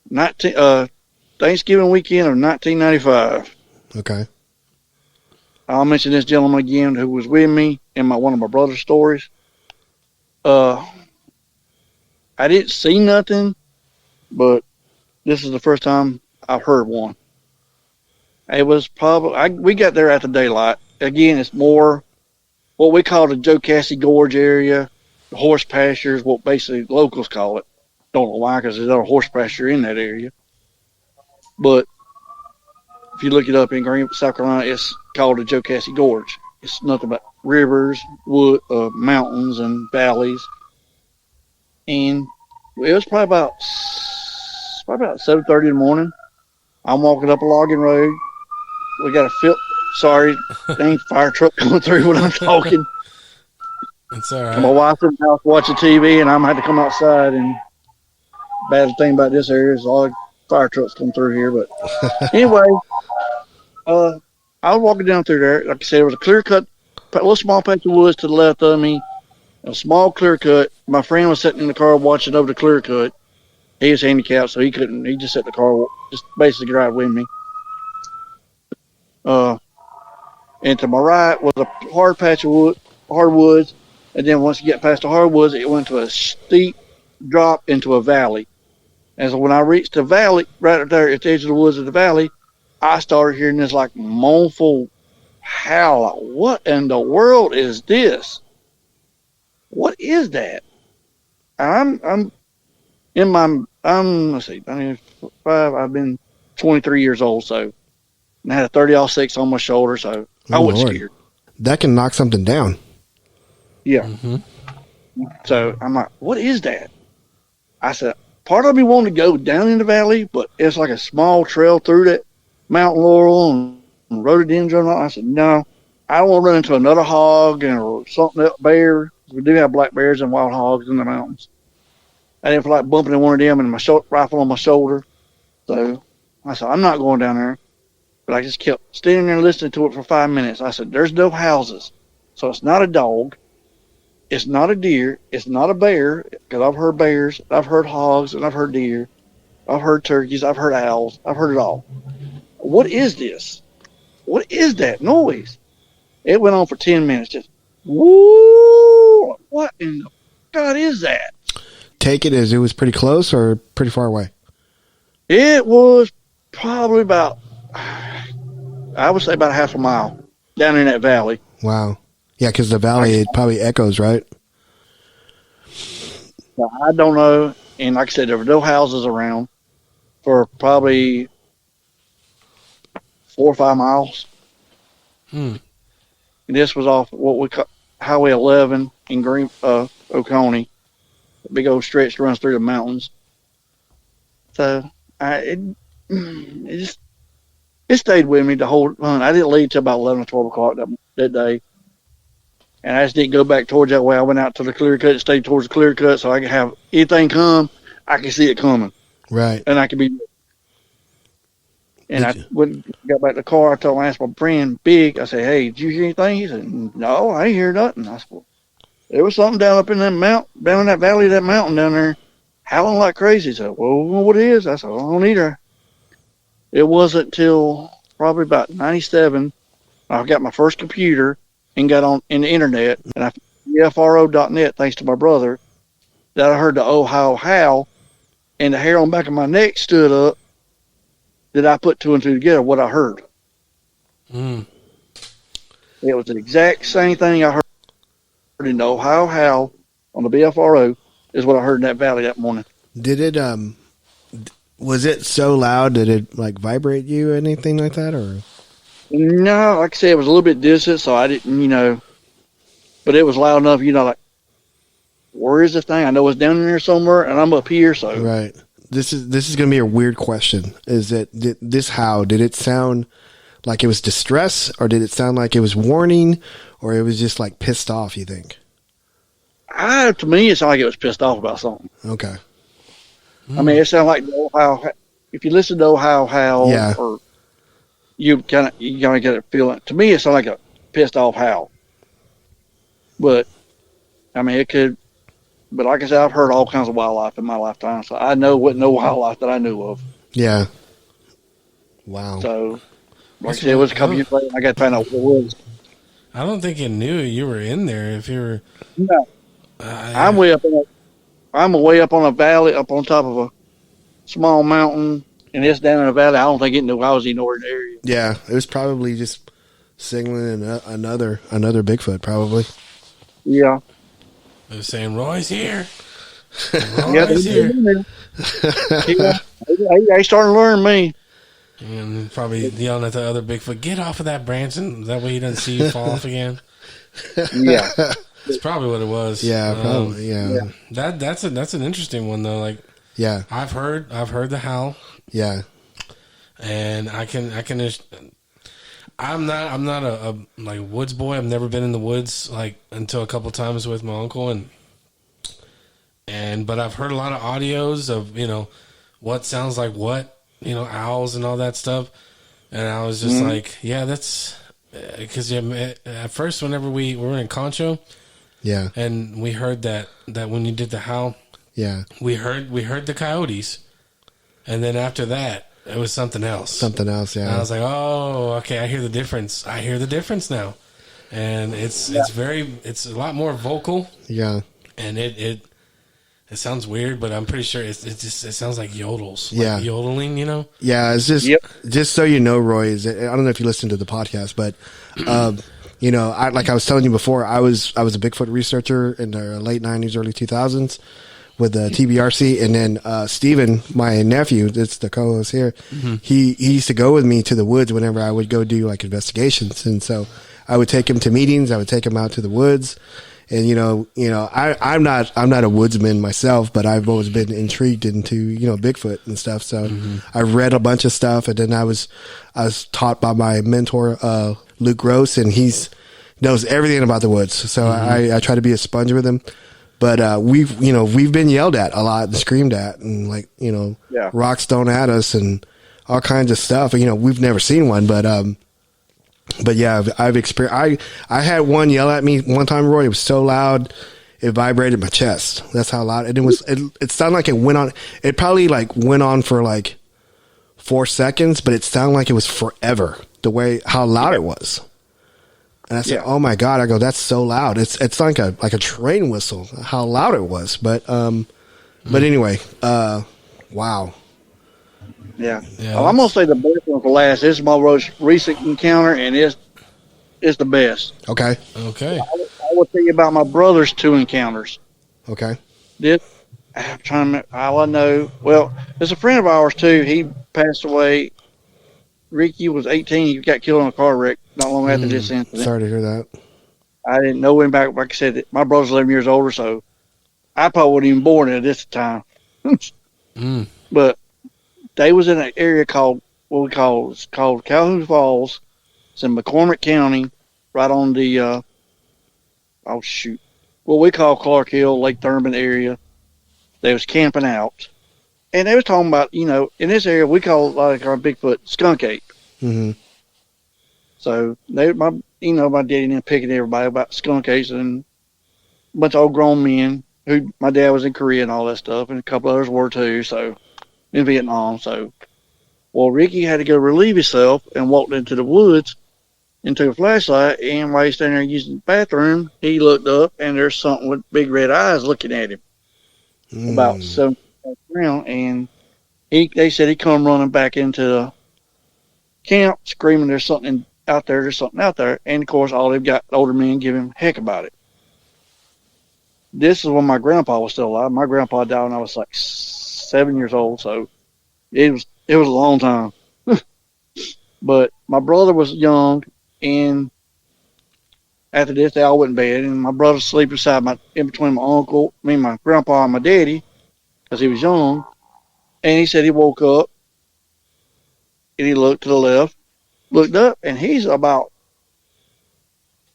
19, Thanksgiving weekend of 1995. Okay. I'll mention this gentleman again who was with me in one of my brother's stories. I didn't see nothing, but this is the first time I've heard one. It was probably we got there after daylight. Again, it's more what we call the Joe Cassie Gorge area, the horse pastures, what basically locals call it. Don't know why, because there's no horse pasture in that area. But if you look it up in South Carolina, it's called the Joe Cassie Gorge. It's nothing but rivers, wood, mountains, and valleys. And it was probably about 7:30 in the morning. I'm walking up a logging road. We got a sorry, dang fire truck coming through when I'm talking. It's all right. My wife's in the house watching TV, and I'm had to come outside. And bad thing about this area is all the fire trucks come through here. But anyway, I was walking down through there. Like I said, there was a clear cut, a little small patch of woods to the left of me, a small clear cut. My friend was sitting in the car watching over the clear cut. He was handicapped, so he couldn't. He just sat in the car, just basically drive with me. And to my right was a hard patch of hardwoods, and then once you get past the hardwoods, it went to a steep drop into a valley. And so when I reached the valley, right there at the edge of the woods of the valley, I started hearing this like mournful howl. Like, what in the world is this? What is that? I'm let's see, I'm 5. I've been 23 years old, so and I had a 30-06 on my shoulder, so I wasn't scared. That can knock something down. Yeah. Mm-hmm. So I'm like, what is that? I said, part of me wanted to go down in the valley, but it's like a small trail through that mountain laurel and rhododendron. I said, no, I don't want to run into another hog or something else, bear. We do have black bears and wild hogs in the mountains. I didn't feel like bumping into one of them and my rifle on my shoulder. So I said, I'm not going down there. But I just kept standing there listening to it for 5 minutes. I said, there's no houses. So it's not a dog. It's not a deer. It's not a bear. Because I've heard bears. I've heard hogs. And I've heard deer. I've heard turkeys. I've heard owls. I've heard it all. What is this? What is that noise? It went on for 10 minutes. Just, woo! What in the God is that? Take it as it was pretty close or pretty far away? It was probably about, I would say about half a mile down in that valley. Wow. Yeah, because the valley, it probably echoes, right? I don't know. And like I said, there were no houses around for probably 4 or 5 miles. And this was off what we call Highway 11 in Oconee. A big old stretch runs through the mountains. So it stayed with me the whole hunt. I didn't leave till about 11 or 12 o'clock that day. And I just didn't go back towards that way. I went out to the clear cut and stayed towards the clear cut so I could have anything come, I could see it coming. Right. And I could be. And I got back to the car. I asked my friend, Big, I said, hey, did you hear anything? He said, no, I ain't hear nothing. I said, well, there was something down up in that mountain, down in that valley of that mountain down there, howling like crazy. He said, well, what it is? I said, well, I don't either. It wasn't till probably about 97. I got my first computer and got on in the internet, and I found thanks to my brother, that I heard the Ohio howl, and the hair on the back of my neck stood up. That I put 2 and 2 together, what I heard. It was the exact same thing I heard in the Ohio howl on the BFRO is what I heard in that valley that morning. Did it, was it so loud? Did it like vibrate you or anything like that? Or no, like I said, it was a little bit distant, so I didn't, but it was loud enough, like, where is the thing? I know it's down in there somewhere, and I'm up here, so. Right. This is going to be a weird question. Is that did it sound like it was distress, or did it sound like it was warning, or it was just like pissed off, you think? To me, it sounded like it was pissed off about something. Okay. I mean, it sounded like the Ohio, if you listen to Ohio howl, yeah. Or you kind of get a feeling. To me, it sounded like a pissed off howl. But, I mean, it could, But like I said, I've heard all kinds of wildlife in my lifetime, so I know what no wildlife that I knew of. Yeah. Wow. So, like I said, it was a couple years later, I got to find out what it was. I don't think it knew you were in there. If you were, No. I'm way up on a valley, up on top of a small mountain, and it's down in a valley. I don't think it knew I was even in the area. Yeah, it was probably just signaling another Bigfoot, probably. Yeah. It was saying, "Roy's here." Yeah, Roy's here. They started to learn me. And probably yelling at the other Bigfoot, "Get off of that branch!" And that way he doesn't see you fall off again. Yeah. That's probably what it was. Yeah, probably. Yeah. That's an interesting one though. Like, Yeah. I've heard the howl. Yeah. And I'm not a like woods boy. I've never been in the woods like until a couple times with my uncle but I've heard a lot of audios of, what sounds like what, owls and all that stuff. And I was just like, yeah, that's because at first whenever we were in Concho, Yeah. and we heard that when you did the howl, Yeah. we heard the coyotes, and then after that it was something else. Something else, yeah. And I was like, oh, okay, I hear the difference. I hear the difference now, and it's a lot more vocal. Yeah. And it sounds weird, but I'm pretty sure it sounds like yodels. Yeah. Like yodeling, Yeah, it's just so you know, Roy, I don't know if you listened to the podcast, but like I was telling you before, I was a Bigfoot researcher in the late 90s, early 2000s with the TBRC, and then Steven, my nephew, that's the co-host here, he used to go with me to the woods whenever I would go do like investigations, and so I would take him to meetings, I would take him out to the woods, and I'm not a woodsman myself, but I've always been intrigued into Bigfoot and stuff. So I read a bunch of stuff, and then I was taught by my mentor Luke Gross, and he's knows everything about the woods. So I try to be a sponge with him. But we've been yelled at a lot and screamed at, and rocks thrown at us and all kinds of stuff. We've never seen one, but yeah, I've experienced. I had one yell at me one time, Roy. It was so loud, it vibrated my chest. That's how loud. And it sounded like it went on. It probably went on for 4 seconds, but it sounded like it was forever. The way how loud it was. And I said, "Oh my God!" I go, "That's so loud. It's like a train whistle. How loud it was." But anyway, wow. Yeah. Well, I'm gonna say the best one for last. This is my most recent encounter, and it's the best. Okay. Okay. I will tell you about my brother's 2 encounters. Okay. I'm trying to remember. All I know, well, there's a friend of ours too. He passed away. Ricky was 18. He got killed in a car wreck not long after this incident. Sorry to hear that. I didn't know him back. Like I said, my brother's 11 years older, so I probably wasn't even born at this time. But they was in an area called Calhoun Falls. It's in McCormick County, right on the what we call Clark Hill, Lake Thurman area. They was camping out, and they was talking about in this area we call like our Bigfoot skunk ape. Mm-hmm. So my daddy and them picking everybody about skunk apes, and a bunch of old grown men who my dad was in Korea and all that stuff, and a couple others were too. So in Vietnam. So, well, Ricky had to go relieve himself and walked into the woods and took a flashlight. And while he's standing there using the bathroom, he looked up and there's something with big red eyes looking at him about 7 feet around. And they said he come running back into the camp screaming, "There's something out there. There's something out there." And of course, all they've got older men give him heck about it. This is when my grandpa was still alive. My grandpa died when I was 7 years old, so it was a long time. But my brother was young, and after this, they all went in bed, and my brother sleep in between my uncle, my grandpa, and my daddy, because he was young. And he said he woke up, and he looked to the left, looked up, and he's about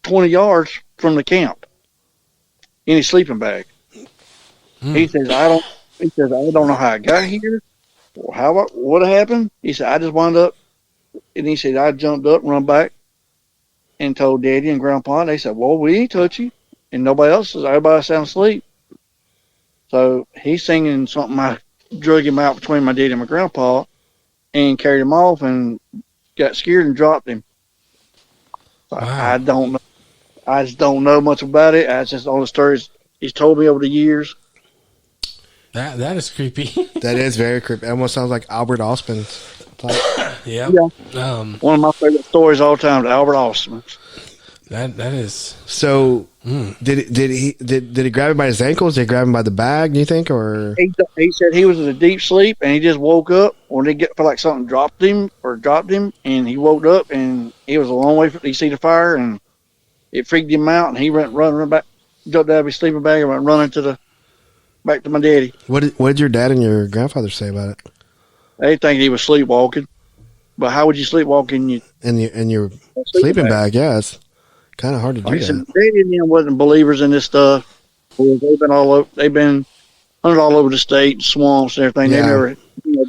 20 yards from the camp in his sleeping bag. He says, I don't know how I got here or what happened. He said, I just wound up, and he said, I jumped up, run back, and told Daddy and Grandpa, and they said, well, we ain't touch you. And nobody else says, everybody sound asleep. So he's singing something. I drug him out between my dad and my grandpa and carried him off and got scared and dropped him. Wow. I don't know. I just don't know much about it. I just all the stories he's told me over the years. That is creepy. That is very creepy. It almost sounds like Albert Austin's. Yeah. One of my favorite stories all time, Albert Austin. That is. So did he grab him by his ankles? Did he grab him by the bag? Do you think, or He said he was in a deep sleep and he just woke up when he felt like something dropped him, and he woke up and he was a long way from. He see the fire and it freaked him out, and he run back, jumped out of his sleeping bag and went running back to my daddy. what did your dad and your grandfather say about it? They think he was sleepwalking, but how would you sleepwalk in your In your sleeping bag? Yeah, it's kind of hard to do Like I that. said, Daddy and them wasn't believers in this stuff. They've been all over. They've been hunted all over the state, swamps and everything. Yeah. They never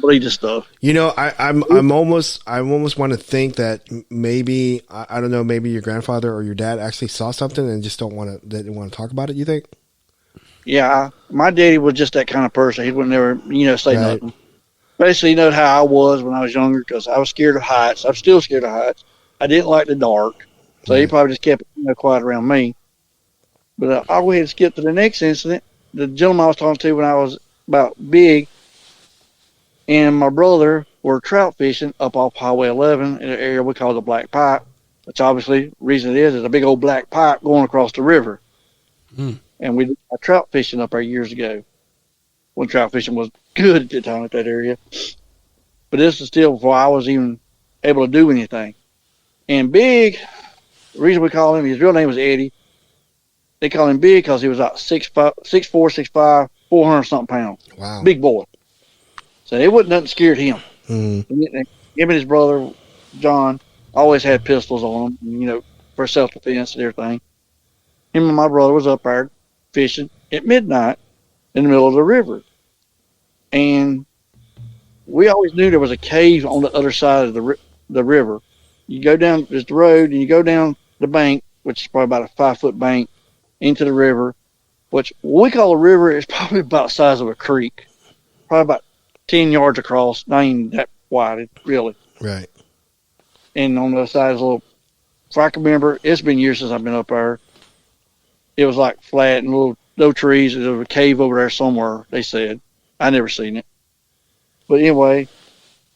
believe this stuff. You know, I'm almost want to think that maybe I don't know, maybe your grandfather or your dad actually saw something and just didn't want to talk about it. You think? Yeah, my daddy was just that kind of person. He would never, say Right. nothing. Basically, how I was when I was younger, because I was scared of heights. I'm still scared of heights. I didn't like the dark, so he probably just kept quiet around me. But I'll go ahead and skip to the next incident. The gentleman I was talking to when I was about big, and my brother were trout fishing up off Highway 11 in an area we call the Black Pipe, which obviously the reason it is a big old black pipe going across the river. And we did trout fishing up there years ago when trout fishing was good at the time at that area. But this is still before I was even able to do anything. And Big, the reason we call him, his real name was Eddie. They call him Big because he was about 6'4", 6'5", 400-something pounds. Wow. Big boy. So it wasn't nothing scared him. Mm. Him and his brother, John, always had pistols on them, for self-defense and everything. Him and my brother was up there fishing at midnight in the middle of the river. And we always knew there was a cave on the other side of the river. You go down, there's the road, and you go down the bank, which is probably about a 5-foot bank, into the river, which we call a river. It's probably about the size of a creek, probably about 10 yards across, not even that wide, really. Right. And on the other side is a little, if I can remember, it's been years since I've been up there. It was like flat and no trees. There was a cave over there somewhere, they said. I never seen it. But anyway,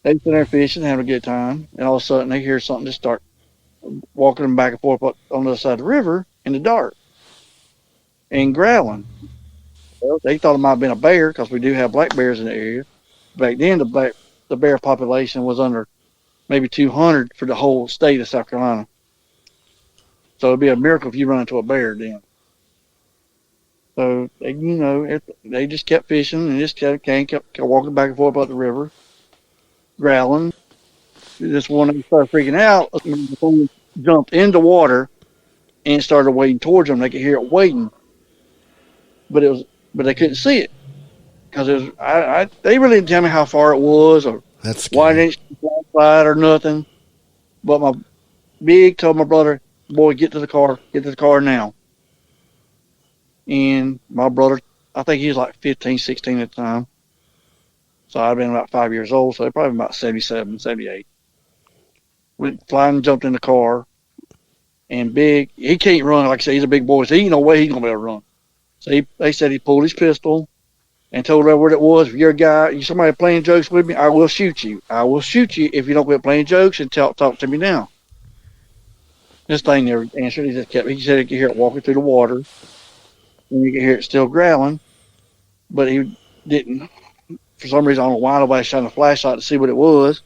they sitting there fishing, having a good time, and all of a sudden they hear something just start walking them back and forth up on the other side of the river in the dark and growling. Well, they thought it might have been a bear because we do have black bears in the area. Back then, the bear population was under maybe 200 for the whole state of South Carolina. So it'd be a miracle if you run into a bear then. So they just kept fishing and just kept walking back and forth up the river, growling. This one started freaking out. The phone jumped into water and started wading towards them. They could hear it wading, but they couldn't see it because it was. They really didn't tell me how far it was or That's why scary. they didn't flashlight or nothing. But my Big told my brother, "Boy, get to the car now." And my brother, I think he was like 15, 16 at the time. So I'd been about 5 years old, so probably about 77, 78. Went flying and jumped in the car. And Big, he can't run. Like I said, he's a big boy, so ain't no way he's going to be able to run. So they said he pulled his pistol and told her what it was. If you're a guy, you somebody playing jokes with me, I will shoot you. I will shoot you if you don't quit playing jokes and talk to me now. This thing never answered. He said he could hear it walking through the water. And you could hear it still growling, but he didn't. For some reason, I don't know why nobody shined a flashlight to see what it was.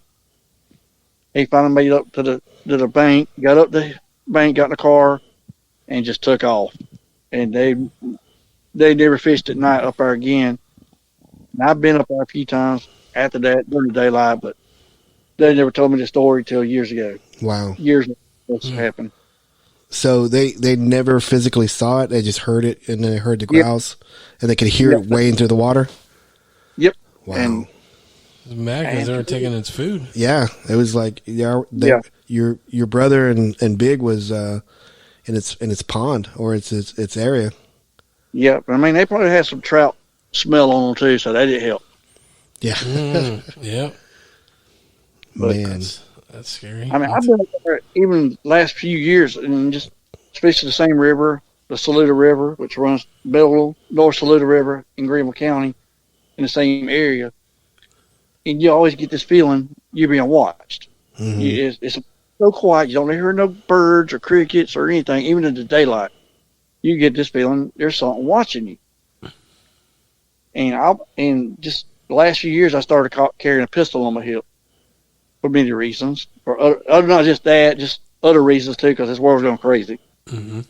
He finally made it up to the bank, got up the bank, got in the car, and just took off. And they never fished at night up there again. And I've been up there a few times after that during the daylight, but they never told me the story till years ago. Wow. Years ago this happened. So they never physically saw it. They just heard it, and they heard the growls, and they could hear it wading through the water. Yep. Wow. And It's mad because they were taking its food. Yeah, it was like your brother and Big was in its pond or its area. yeah, I mean they probably had some trout smell on them too, so that didn't help. Yeah. Yeah. But Man. That's scary. I mean, I've been up there even the last few years, and just especially the same river, the Saluda River, which runs Belleville, North Saluda River in Greenville County, in the same area. And you always get this feeling you're being watched. Mm-hmm. It's so quiet. You don't hear no birds or crickets or anything, even in the daylight. You get this feeling there's something watching you. And just the last few years, I started carrying a pistol on my hip for many reasons. For other not just that, just other reasons too, because this world's going crazy. Mm-hmm.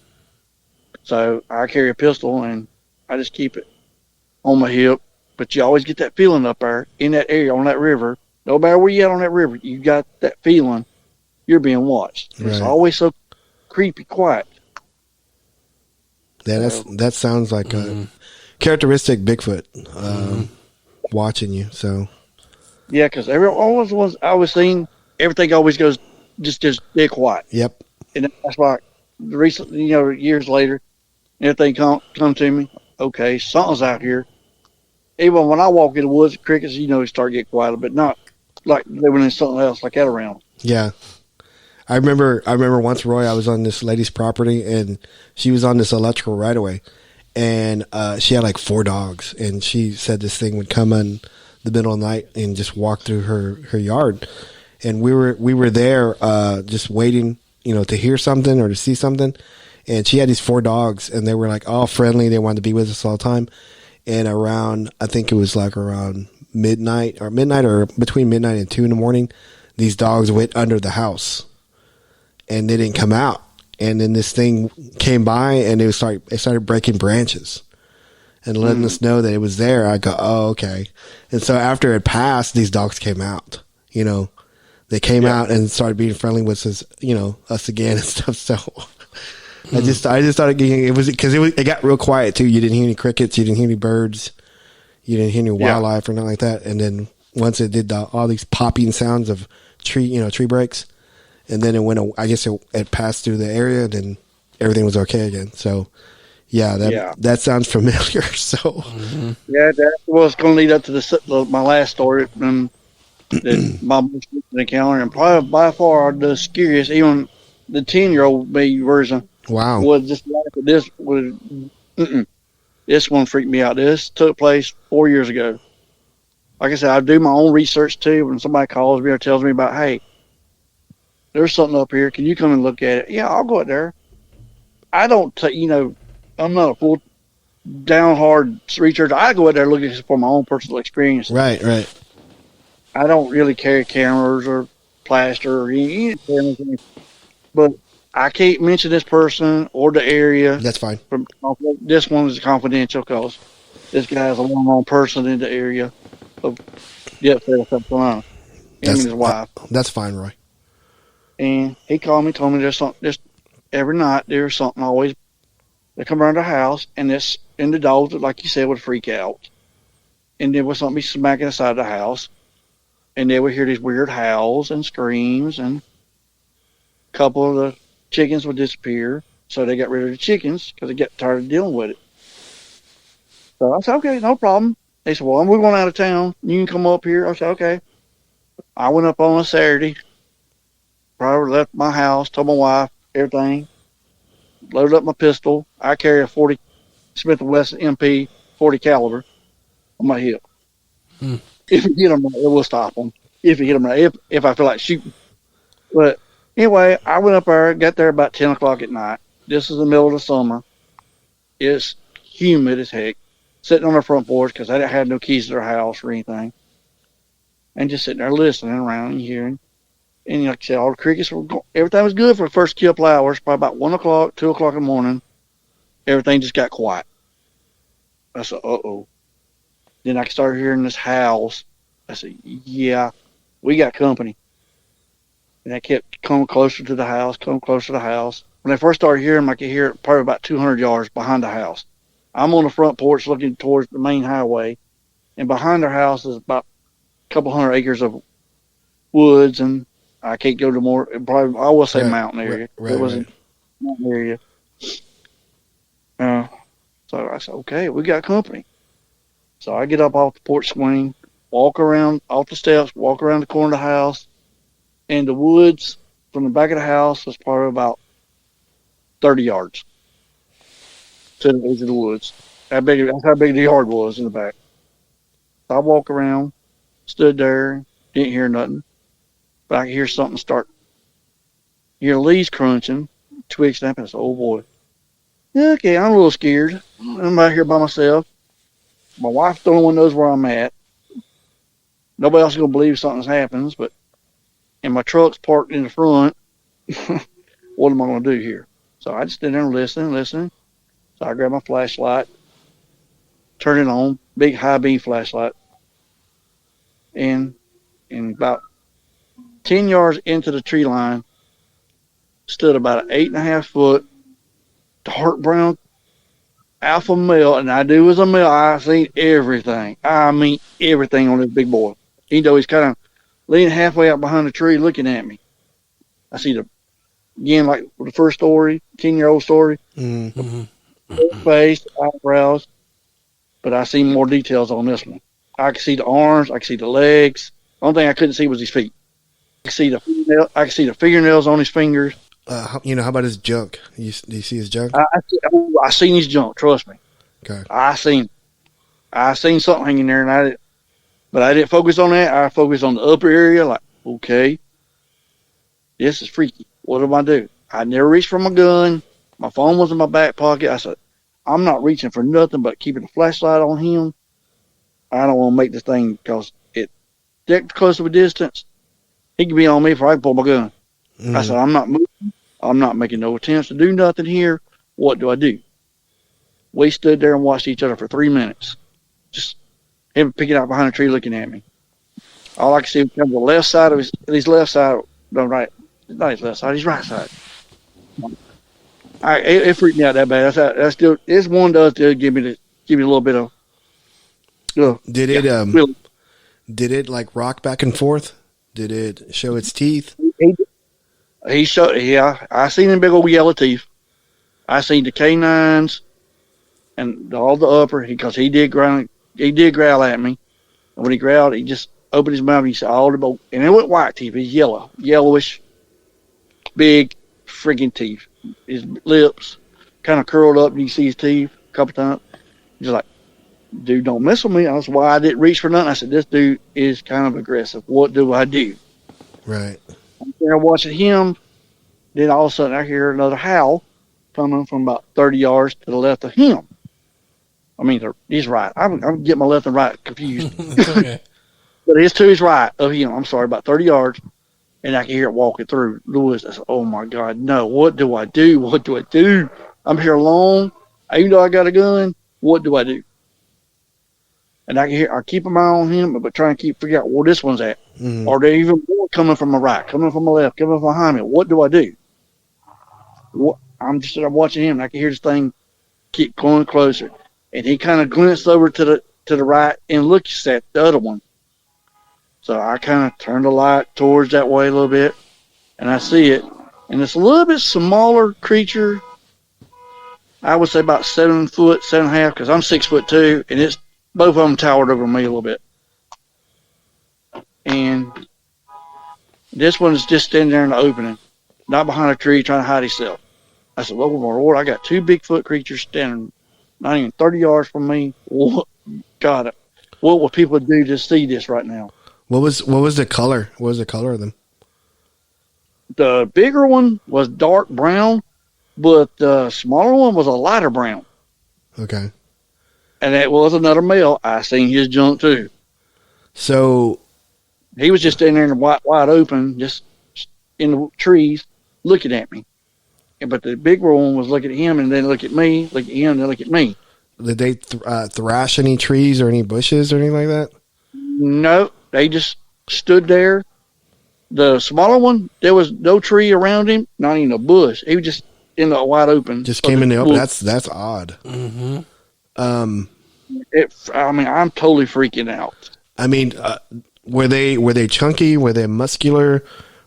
So I carry a pistol and I just keep it on my hip. But you always get that feeling up there in that area on that river. No matter where you at on that river, you got that feeling you're being watched. Right. It's always so creepy quiet. Yeah, that sounds like a characteristic Bigfoot watching you. So yeah, because always was I was seeing everything always goes just dead quiet. Yep. And that's why recently, years later, everything come to me. Okay, something's out here. Even when I walk in the woods, crickets, start getting quiet, but not like they were in something else like that around. Yeah. I remember once, Roy, I was on this lady's property and she was on this electrical right away, and she had like 4 dogs, and she said this thing would come in the middle of the night and just walk through her yard. And we were there just waiting, to hear something or to see something. And she had these 4 dogs, and they were like all friendly. They wanted to be with us all the time. And I think it was like around midnight or between midnight and 2 in the morning, these dogs went under the house and they didn't come out. And then this thing came by and it started breaking branches and letting us know that it was there. I go, oh, okay. And so after it passed, these dogs came out, they came out and started being friendly with us, us again and stuff. So I just started getting, it got real quiet too. You didn't hear any crickets. You didn't hear any birds. You didn't hear any wildlife or nothing like that. And then once it did all these popping sounds of tree breaks, and then it went, I guess it passed through the area, and then everything was okay again. So that sounds familiar. So yeah, that was going to lead up to my last story. That my most recent encounter, and probably by far the scariest, even the 10-year-old me version. Wow. Was just like this was. This one freaked me out. This took place 4 years ago. Like I said, I do my own research too. When somebody calls me or tells me about, hey, there's something up here, can you come and look at it? Yeah, I'll go out there. I don't, I'm not a full down hard researcher. I go out there looking for my own personal experience. Right. I don't really carry cameras or plaster or anything, but I can't mention this person or the area. That's fine. This one is confidential because this guy is a well-known person in the area of South Carolina. Him and his wife. That's fine, Roy. And he called me, told me there's something. Just every night there's something always. They come around the house, and the dogs, like you said, would freak out, and there was something smacking inside the house, and they would hear these weird howls and screams, and a couple of the chickens would disappear. So they got rid of the chickens because they got tired of dealing with it. So I said, okay, no problem. They said, well, we're going out of town. You can come up here. I said, okay. I went up on a Saturday. Probably left my house, told my wife, everything. Loaded up my pistol. I carry a 40 Smith & Wesson MP 40 caliber on my hip. If you hit them right, it will stop them. If you hit them right, if I feel like shooting. But anyway, I went up there, got there about 10 o'clock at night. This is the middle of the summer. It's humid as heck. Sitting on the front porch because I didn't have no keys to their house or anything. And just sitting there listening around and hearing. And like I said, all the crickets were everything was good for the first couple hours. Probably about 1 o'clock, 2 o'clock in the morning, everything just got quiet. I said, uh-oh. Then I started hearing this howls. I said, yeah, we got company. And I kept coming closer to the house. When I first started hearing them, I could hear it probably about 200 yards behind the house. I'm on the front porch looking towards the main highway. And behind our house is about a couple hundred acres of woods, and I can't go to more. Probably I will say mountain area. It wasn't mountain area. So I said, okay, we got company. So I get up off the porch swing, walk around off the steps, walk around the corner of the house, and the woods from the back of the house was probably about 30 yards to the edge of the woods. That's how big the yard was in the back. So I walk around, stood there, didn't hear nothing, but I could hear something start. Hear leaves crunching, twigs snapping. I said, "Oh boy." Okay, I'm a little scared. I'm out here by myself. My wife, the only one knows where I'm at. Nobody else is gonna believe something happens, and my truck's parked in the front. What am I gonna do here? So I just stood there and listening. So I grabbed my flashlight, turned it on, big high beam flashlight, and about 10 yards into the tree line stood about an 8.5 foot dark brown alpha male, and I knew it was a male. I seen everything. I mean everything on this big boy. Even though he's kind of leaning halfway out behind the tree looking at me. I see again, like the first story, 10-year-old story. Mm-hmm. Face, eyebrows, but I see more details on this one. I could see the arms, I could see the legs. The only thing I couldn't see was his feet. I could see the fingernails on his fingers. How about his junk? Do you see his junk? I seen his junk. Trust me. Okay. I seen something hanging there, and I didn't focus on that. I focused on the upper area. Like, okay, this is freaky. What do I do? I never reached for my gun. My phone was in my back pocket. I said, I'm not reaching for nothing but keeping the flashlight on him. I don't want to make this thing, because that close of a distance, he could be on me before I can pull my gun. I said, I'm not moving. I'm not making no attempts to do nothing here. What do I do? We stood there and watched each other for 3 minutes. Just him picking out behind a tree looking at me. All I could see was the left side of his left side. No, right. Not his left side, his right side. It freaked me out that bad. This one does give me a little bit of. Did it like rock back and forth? Did it show its teeth? He showed. Yeah, I seen them big old yellow teeth. I seen the canines and all the upper, because he did growl. He did growl at me, and when he growled, he just opened his mouth and he said all the both, and it wasn't white teeth. It's yellowish, big friggin' teeth. His lips kind of curled up, and you see his teeth a couple times. He's like, "Dude, don't mess with me." That's why I didn't reach for nothing. I said, "This dude is kind of aggressive. What do I do?" Right. I'm there watching him. Then all of a sudden, I hear another howl coming from about 30 yards to the left of him. I mean, he's right. I'm getting my left and right confused. Okay. But it's to his right of him. I'm sorry, about 30 yards. And I can hear it walking through the woods. I said, "Oh my God, no. What do I do? What do I do? I'm here alone. Even though I got a gun, what do I do?" And I keep an eye on him, but trying to figure out where this one's at. Mm-hmm. Are there even more coming from my right, coming from my left, coming from behind me? What do I do? I'm just watching him, and I can hear this thing keep going closer. And he kind of glanced over to the right and looks at the other one. So I kind of turned the light towards that way a little bit, and I see it. And it's a little bit smaller creature. I would say about 7 foot, 7.5, because I'm 6'2", and it's both of them towered over me a little bit. And this one is just standing there in the opening, not behind a tree, trying to hide himself. I said, "Oh my Lord, I got 2 Bigfoot creatures standing not even 30 yards from me. What will people do to see this right now?" What was the color? What was the color of them? The bigger one was dark brown, but the smaller one was a lighter brown. Okay. And that was another male. I seen his junk too. So he was just standing there in the wide open, just in the trees, looking at me. But the big one was looking at him, and then look at me, look at him, and then look at me. Did they thrash any trees or any bushes or anything like that? No, they just stood there. The smaller one, there was no tree around him, not even a bush. He was just in the wide open. Just came in the open. That's odd. Mm-hmm. I'm totally freaking out. I mean, were they chunky? Were they muscular?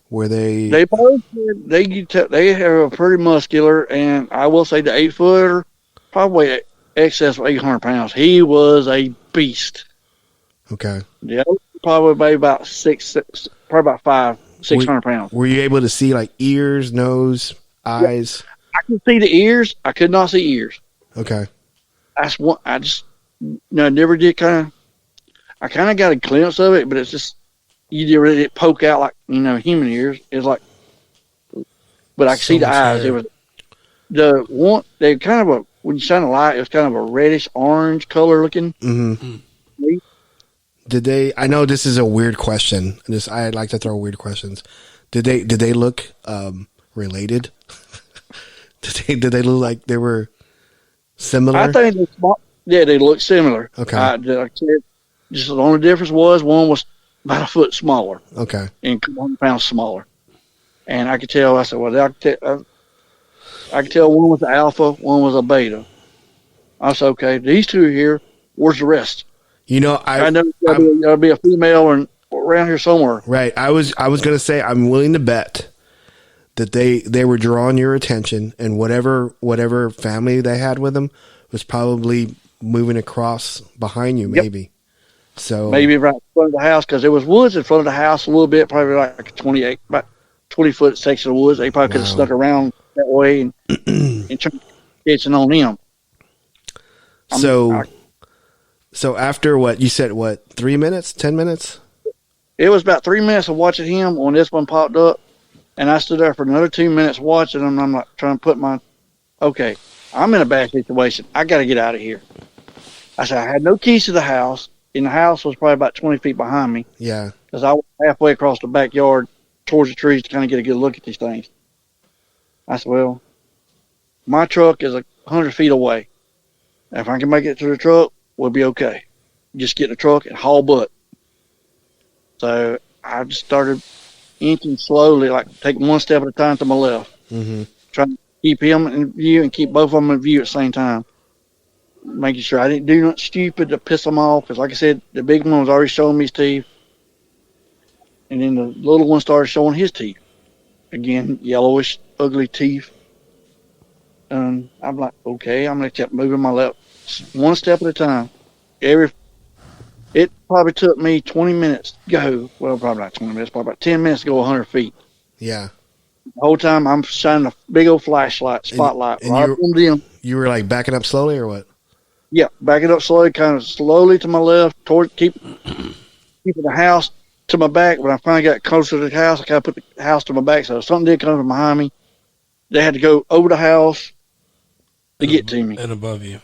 Were they? They both they are pretty muscular, and I will say the 8-footer probably excess of 800 pounds. He was a beast. Okay. The other probably weighed about probably about 600 pounds. Were you able to see like ears, nose, eyes? I could see the ears. I could not see ears. Okay. That's one. I just never did I kind of got a glimpse of it, but it's just you didn't really poke out like human ears. It's like, but I could see the eyes. Hair. It was the one. They kind of when you shine a light, it was kind of a reddish orange color looking. Mm-hmm. Did they? I know this is a weird question. I like to throw weird questions. Did they look related? did they look like they were similar? I think they look similar. Okay. Just the only difference was one was about a foot smaller. Okay. And 100 pounds smaller. And I could tell. I said, well, I could tell one was the alpha, one was a beta. I said, okay, these two are here. Where's the rest? I know there'll be a female around here somewhere. Right. I was gonna say I'm willing to bet that they were drawing your attention, and whatever family they had with them was probably moving across behind you, maybe. Yep. So maybe right in front of the house, because there was woods in front of the house a little bit, probably like about 20-foot section of woods. They probably could have snuck around that way and turned attention on them. So after what you said, 3 minutes, 10 minutes? It was about 3 minutes of watching him when this one popped up, and I stood there for another 2 minutes watching him. And I'm like trying to put okay, I'm in a bad situation. I got to get out of here. I said I had no keys to the house, and the house was probably about 20 feet behind me. Yeah, because I was halfway across the backyard towards the trees to kind of get a good look at these things. I said, well, my truck is 100 feet away. If I can make it to the truck, we'll be okay. Just get in the truck and haul butt. So I just started inching slowly, like taking one step at a time to my left. Mm-hmm. Trying to keep him in view and keep both of them in view at the same time. Making sure I didn't do nothing stupid to piss them off. Because like I said, the big one was already showing me his teeth. And then the little one started showing his teeth. Again, yellowish, ugly teeth. And I'm like, okay. I'm going to keep moving my left one step at a time. It probably took me 20 minutes to go. Well, probably not 20 minutes, probably about 10 minutes to go 100 feet. Yeah. The whole time I'm shining a big old spotlight and right on them. You were like backing up slowly or what? Yeah, backing up slowly, kind of slowly to my left, keeping the house to my back. When I finally got closer to the house, I kind of put the house to my back. So if something did come from behind me, they had to go over the house to get to me. And above you.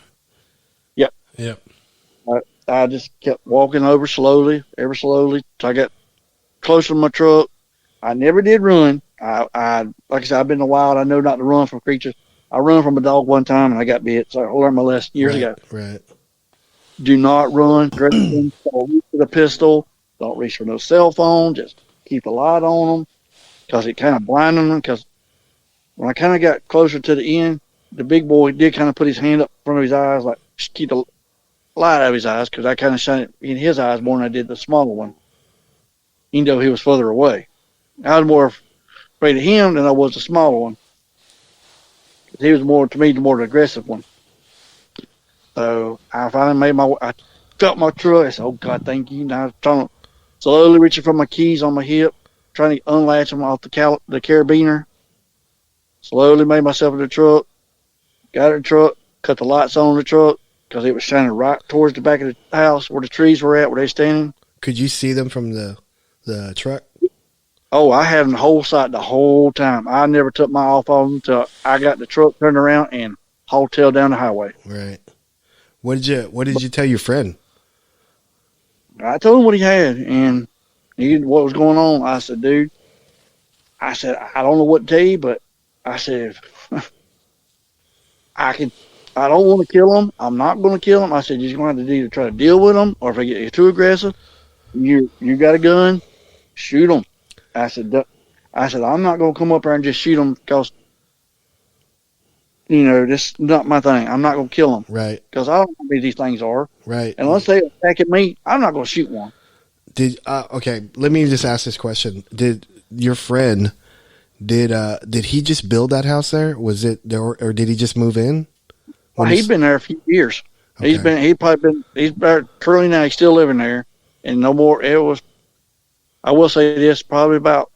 Yep. I just kept walking over slowly, ever slowly, till I got closer to my truck. I never did run. I like I said, I've been in the wild. I know not to run from creatures. I run from a dog one time and I got bit, so I learned my lesson years ago. Right. Do not run. Don't reach for the pistol. Don't reach for no cell phone. Just keep a light on them, because it kind of blinded them. Because when I kind of got closer to the end, the big boy did kind of put his hand up in front of his eyes, like just keep the light out of his eyes, because I kind of shined it in his eyes more than I did the smaller one, even though he was further away. I was more afraid of him than I was the smaller one. He was to me, the more aggressive one. So I finally I felt my truck. I said, oh, God, thank you. Now I'm trying to slowly reaching for my keys on my hip, trying to unlatch them off the carabiner. Slowly made myself in the truck, got in the truck, cut the lights on the truck, because it was shining right towards the back of the house where the trees were at, where they standing. Could you see them from the truck? Oh, I had them the whole sight the whole time. I never took my eye off of them until I got the truck turned around and hauled down the highway. Right. What did you tell your friend? I told him what he had and what was going on. I said, dude, I don't know what to tell you, but I said, I don't want to kill him. I'm not going to kill him. I said, you're going to have to either try to deal with him, or if they get too aggressive, you got a gun, shoot them. I said, I'm not going to come up there and just shoot them, because, this is not my thing. I'm not going to kill them. Right. Because I don't know who these things are. Right. And unless they attacking me, I'm not going to shoot one. Okay, let me just ask this question. Did your friend, did he just build that house there? Was it there, or did he just move in? Well, he'd been there a few years. Okay. He's currently now, he's still living there and no more. I will say this, probably about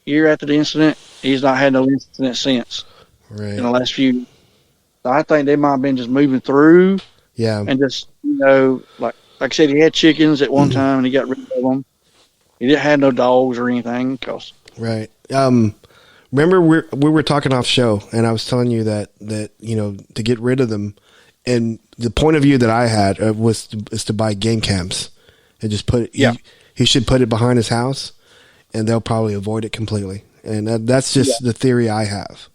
a year after the incident, he's not had no incident since Right. in the last few years. So I think they might have been just moving through. Yeah. And just, like I said, he had chickens at one time and he got rid of them. He didn't have no dogs or anything. Right. Remember we were talking off show and I was telling you that, to get rid of them, and the point of view that I had is to buy game cams and just put it, he should put it behind his house and they'll probably avoid it completely. And that's just the theory I have.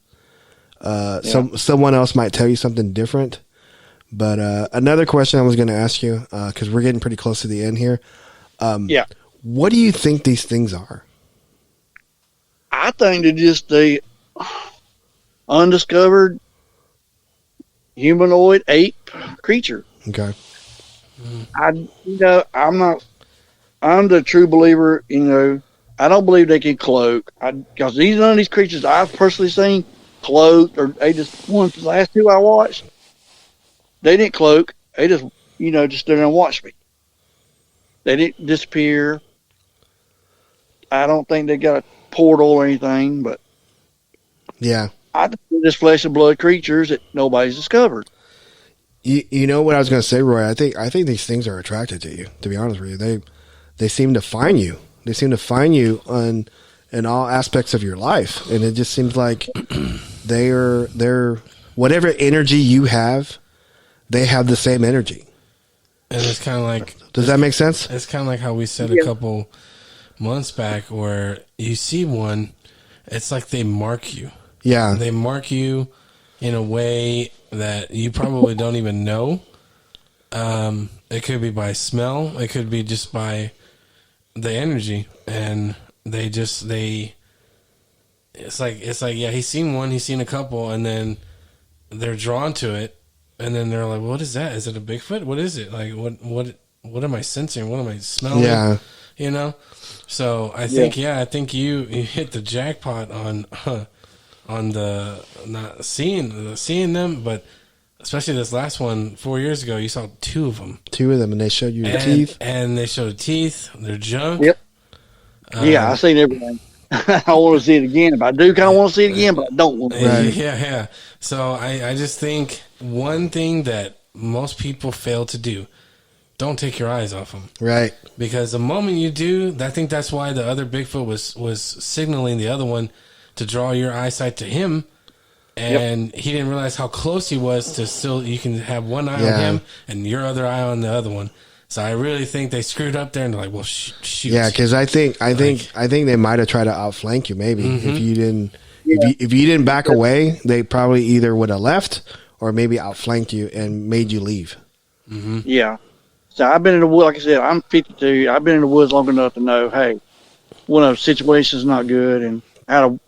Someone else might tell you something different. But another question I was going to ask you, because we're getting pretty close to the end here. What do you think these things are? I think they're just the undiscovered humanoid ape creature. Okay. I'm the true believer, I don't believe they can cloak. Because none of these creatures I've personally seen cloaked, or they just, the last two I watched, they didn't cloak. They just, just stood there and watched me. They didn't disappear. I don't think they got a portal or anything, but yeah, I think they're just flesh and blood creatures that nobody's discovered. You know what I was going to say, Roy? I think these things are attracted to you. To be honest with you, they seem to find you. They seem to find you in all aspects of your life, and it just seems like they're whatever energy you have, they have the same energy. And it's kind of like, does that make sense? It's kind of like how we said a couple months back, where you see one, it's like they mark you. Yeah, they mark you in a way that you probably don't even know. It could be by smell. It could be just by the energy, and it's like he's seen one, he's seen a couple, and then they're drawn to it, and then they're like, what is that? Is it a Bigfoot? What is it? Like, what am I sensing? What am I smelling? Yeah. So I think you hit the jackpot on the not seeing them, but especially this last one 4 years ago, you saw two of them, and they showed you the teeth, and they showed teeth, their junk. Yep. I've seen everything. I want to see it again. If I do, kind of want to see it again, but I don't want to. Right. Yeah. So I just think one thing that most people fail to do: don't take your eyes off them. Right. Because the moment you do, I think that's why the other Bigfoot was signaling the other one to draw your eyesight to him. And he didn't realize how close he was to still, you can have one eye on him and your other eye on the other one. So I really think they screwed up there and they're like, well, shoot. Yeah, because I think they might have tried to outflank you. Maybe if you didn't, if you didn't back away, they probably either would have left or maybe outflanked you and made you leave. Mm-hmm. Yeah. So I've been in the woods. Like I said, I'm 52. I've been in the woods long enough to know, hey, when a situation's not good and how to,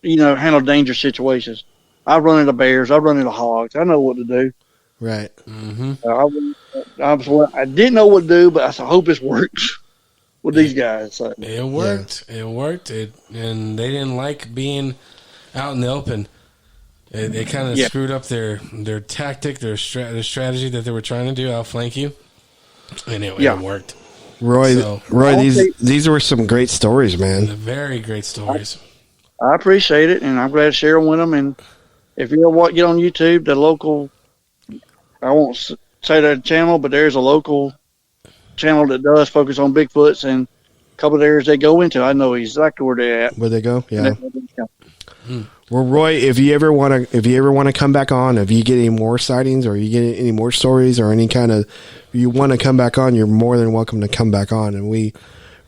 handle dangerous situations. I've run into bears. I've run into hogs. I know what to do. Right. Mm-hmm. I didn't know what to do, but I hope this works with these guys. So. It worked. Yeah. It worked. And they didn't like being out in the open. It kind of screwed up their tactic, their strategy that they were trying to do, outflank you, and it worked. Roy, these were some great stories, man. Very great stories. I appreciate it, and I'm glad to share them with them. And if you ever get on YouTube, the local, I won't say that channel, but there's a local channel that does focus on Bigfoots, and a couple of areas they go into, I know exactly where they're at. Where they go, yeah. Well, Roy, if you ever want to come back on, if you get any more sightings or you get any more stories or any kind of, you want to come back on, you're more than welcome to come back on. And we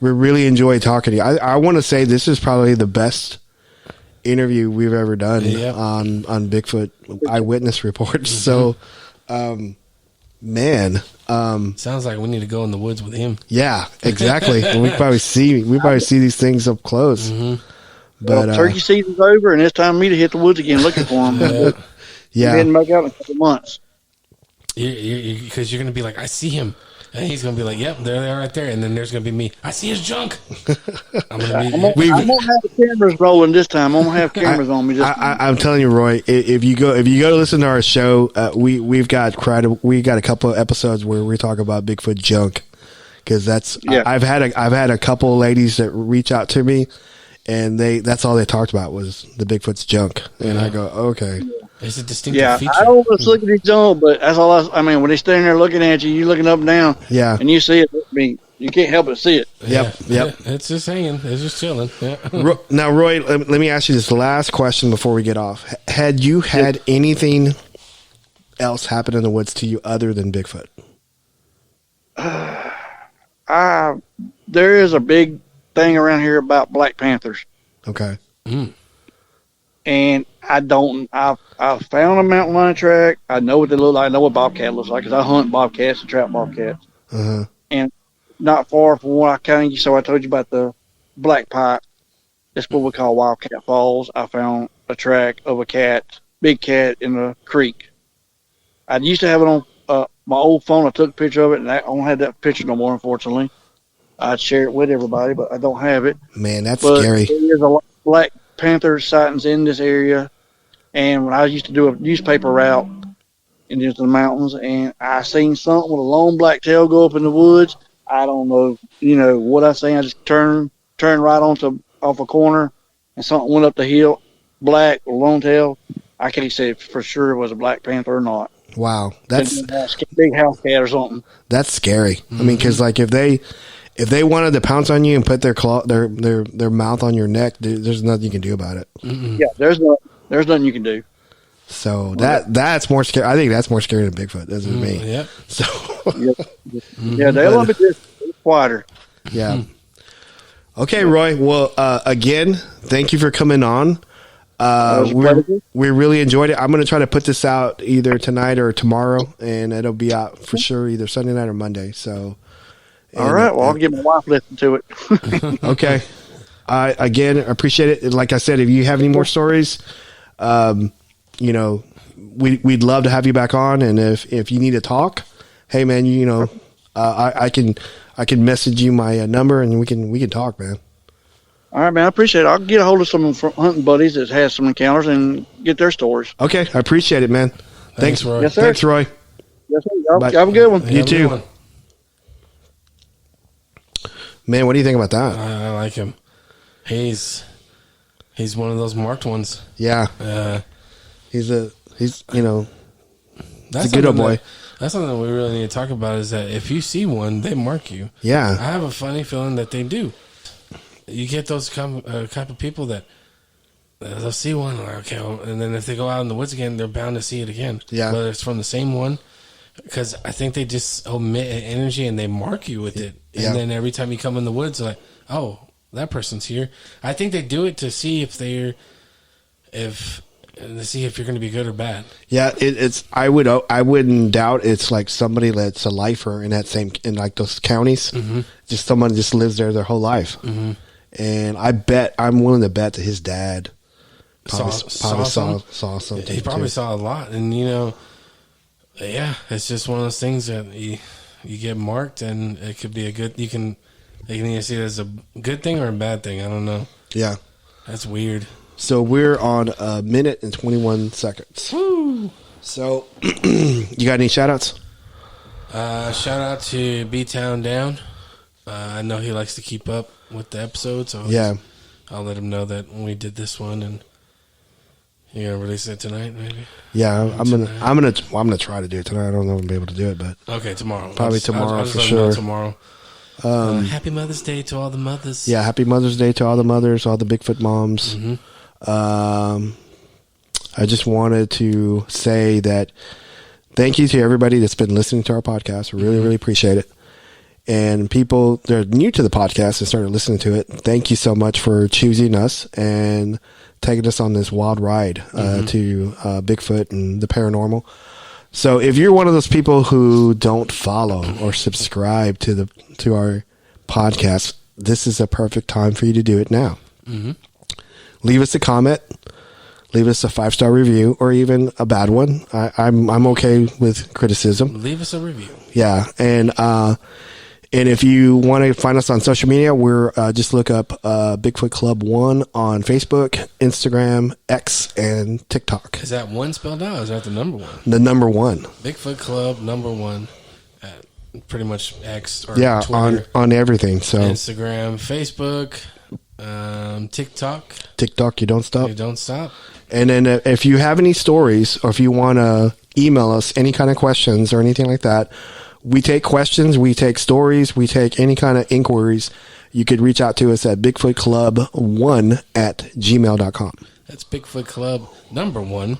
really enjoy talking to you. I want to say this is probably the best interview we've ever done on Bigfoot eyewitness reports. So, man, sounds like we need to go in the woods with him. Yeah, exactly. we probably see these things up close. Mm-hmm. But turkey season's over, and it's time for me to hit the woods again looking for them. Yeah, didn't make out in a couple months. Because you're going to be like, I see him. And he's gonna be like, "Yep, there they are, right there." And then there's gonna be me. I see his junk. I'm gonna I'm gonna have the cameras rolling this time. I'm gonna have cameras on me. I'm telling you, Roy. If you go to listen to our show, we got a couple of episodes where we talk about Bigfoot junk, because I've had a couple of ladies that reach out to me, and that's all they talked about was the Bigfoot's junk, and I go, okay. It's a distinctive feature. I always look at his junk, but that's all. I mean, when they're standing there looking at you, looking up and down, and you see it. I mean, you can't help but see it. Yep. It's just hanging. It's just chilling. Yeah. Now, Roy, let me ask you this last question before we get off. Had you had anything else happen in the woods to you other than Bigfoot? There is a big thing around here about black panthers. Okay. And I found a mountain lion track. I know what they look like. I know what bobcat looks like because I hunt bobcats and trap bobcats. Uh-huh. And not far from where I told you about the black pipe. That's what we call Wildcat Falls. I found a track of a big cat in the creek. I used to have it on my old phone. I took a picture of it, and I don't have that picture no more, unfortunately. I'd share it with everybody, but I don't have it. Man, that's scary. There's a lot of black panther sightings in this area. And when I used to do a newspaper route into the mountains, and I seen something with a long black tail go up in the woods, I don't know, what I seen. I just turned right off a corner, and something went up the hill, black or long tail. I can't say for sure it was a black panther or not. Wow, that's a big house cat or something. That's scary. Mm-hmm. I mean, because like if they wanted to pounce on you and put their mouth on your neck, there's nothing you can do about it. Mm-mm. Yeah, there's nothing you can do. So that's more scary. I think that's more scary than Bigfoot. That's me. Yeah. So yeah, they're a little bit quieter. Yeah. Okay, Roy. Well, again, thank you for coming on. We really enjoyed it. I'm going to try to put this out either tonight or tomorrow, and it'll be out for sure either Sunday night or Monday. So, all right. Well, I'll get my wife listening to it. Okay. Again, appreciate it. Like I said, if you have any more stories, we'd love to have you back on. And if you need to talk, hey man, I can message you my number and we can talk, man. All right, man. I appreciate it. I'll get a hold of some hunting buddies that has some encounters and get their stories. Okay, I appreciate it, man. Thanks, Roy. Yes, sir. Thanks, Roy. Yes, sir. Have a good one. You too. Man, what do you think about that? I like him. He's one of those marked ones. Yeah. He's a good old boy. That's something we really need to talk about is that if you see one, they mark you. Yeah. I have a funny feeling that they do. You get those type of people that they'll see one, okay, and then if they go out in the woods again, they're bound to see it again. Yeah. Whether it's from the same one, because I think they just emit an energy and they mark you with it. And then every time you come in the woods, they're like, oh, that person's here. I think they do it to see if you're going to be good or bad. Yeah, I wouldn't doubt it's like somebody that's a lifer in like those counties. Mm-hmm. Just someone just lives there their whole life. Mm-hmm. And I'm willing to bet that his dad probably saw something. He probably saw a lot, and it's just one of those things that you get marked, and it could be you can either see it as a good thing or a bad thing. I don't know. Yeah, that's weird. So we're on 1 minute and 21 seconds. Woo! So you got any shout outs? Shout out to B-Town Down. I know he likes to keep up with the episodes, so I'll let him know that we did this one, and you're gonna release it tonight, maybe. Yeah, I'm gonna try to do it tonight. I don't know if I'll be able to do it, but okay, tomorrow. Probably tomorrow for sure. Tomorrow. Happy Mother's Day to all the mothers. Yeah, happy Mother's Day to all the mothers, all the Bigfoot moms. Mm-hmm. I just wanted to say that thank you to everybody that's been listening to our podcast. We really, really appreciate it. And people that are new to the podcast and started listening to it, thank you so much for choosing us and taking us on this wild ride to Bigfoot and the paranormal. So if you're one of those people who don't follow or subscribe to our podcast, this is a perfect time for you to do it now. Mm-hmm. Leave us a comment, leave us a 5-star review, or even a bad one. I'm okay with criticism. Leave us a review. Yeah. And if you want to find us on social media, we're just look up Bigfoot Club 1 on Facebook, Instagram, X, and TikTok. Is that one spelled out? Or is that the number one? The number one. Bigfoot Club number one. Pretty much X or Twitter, on everything. So Instagram, Facebook, TikTok. TikTok, you don't stop. You don't stop. And then if you have any stories or if you want to email us any kind of questions or anything like that, we take questions, we take stories, we take any kind of inquiries. You could reach out to us at bigfootclub1@gmail.com. That's Bigfoot Club number 1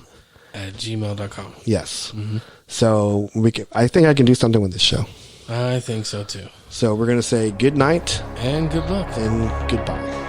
at gmail.com. Yes. Mm-hmm. So I think I can do something with this show. I think so too. So we're going to say good night. And good luck. And goodbye.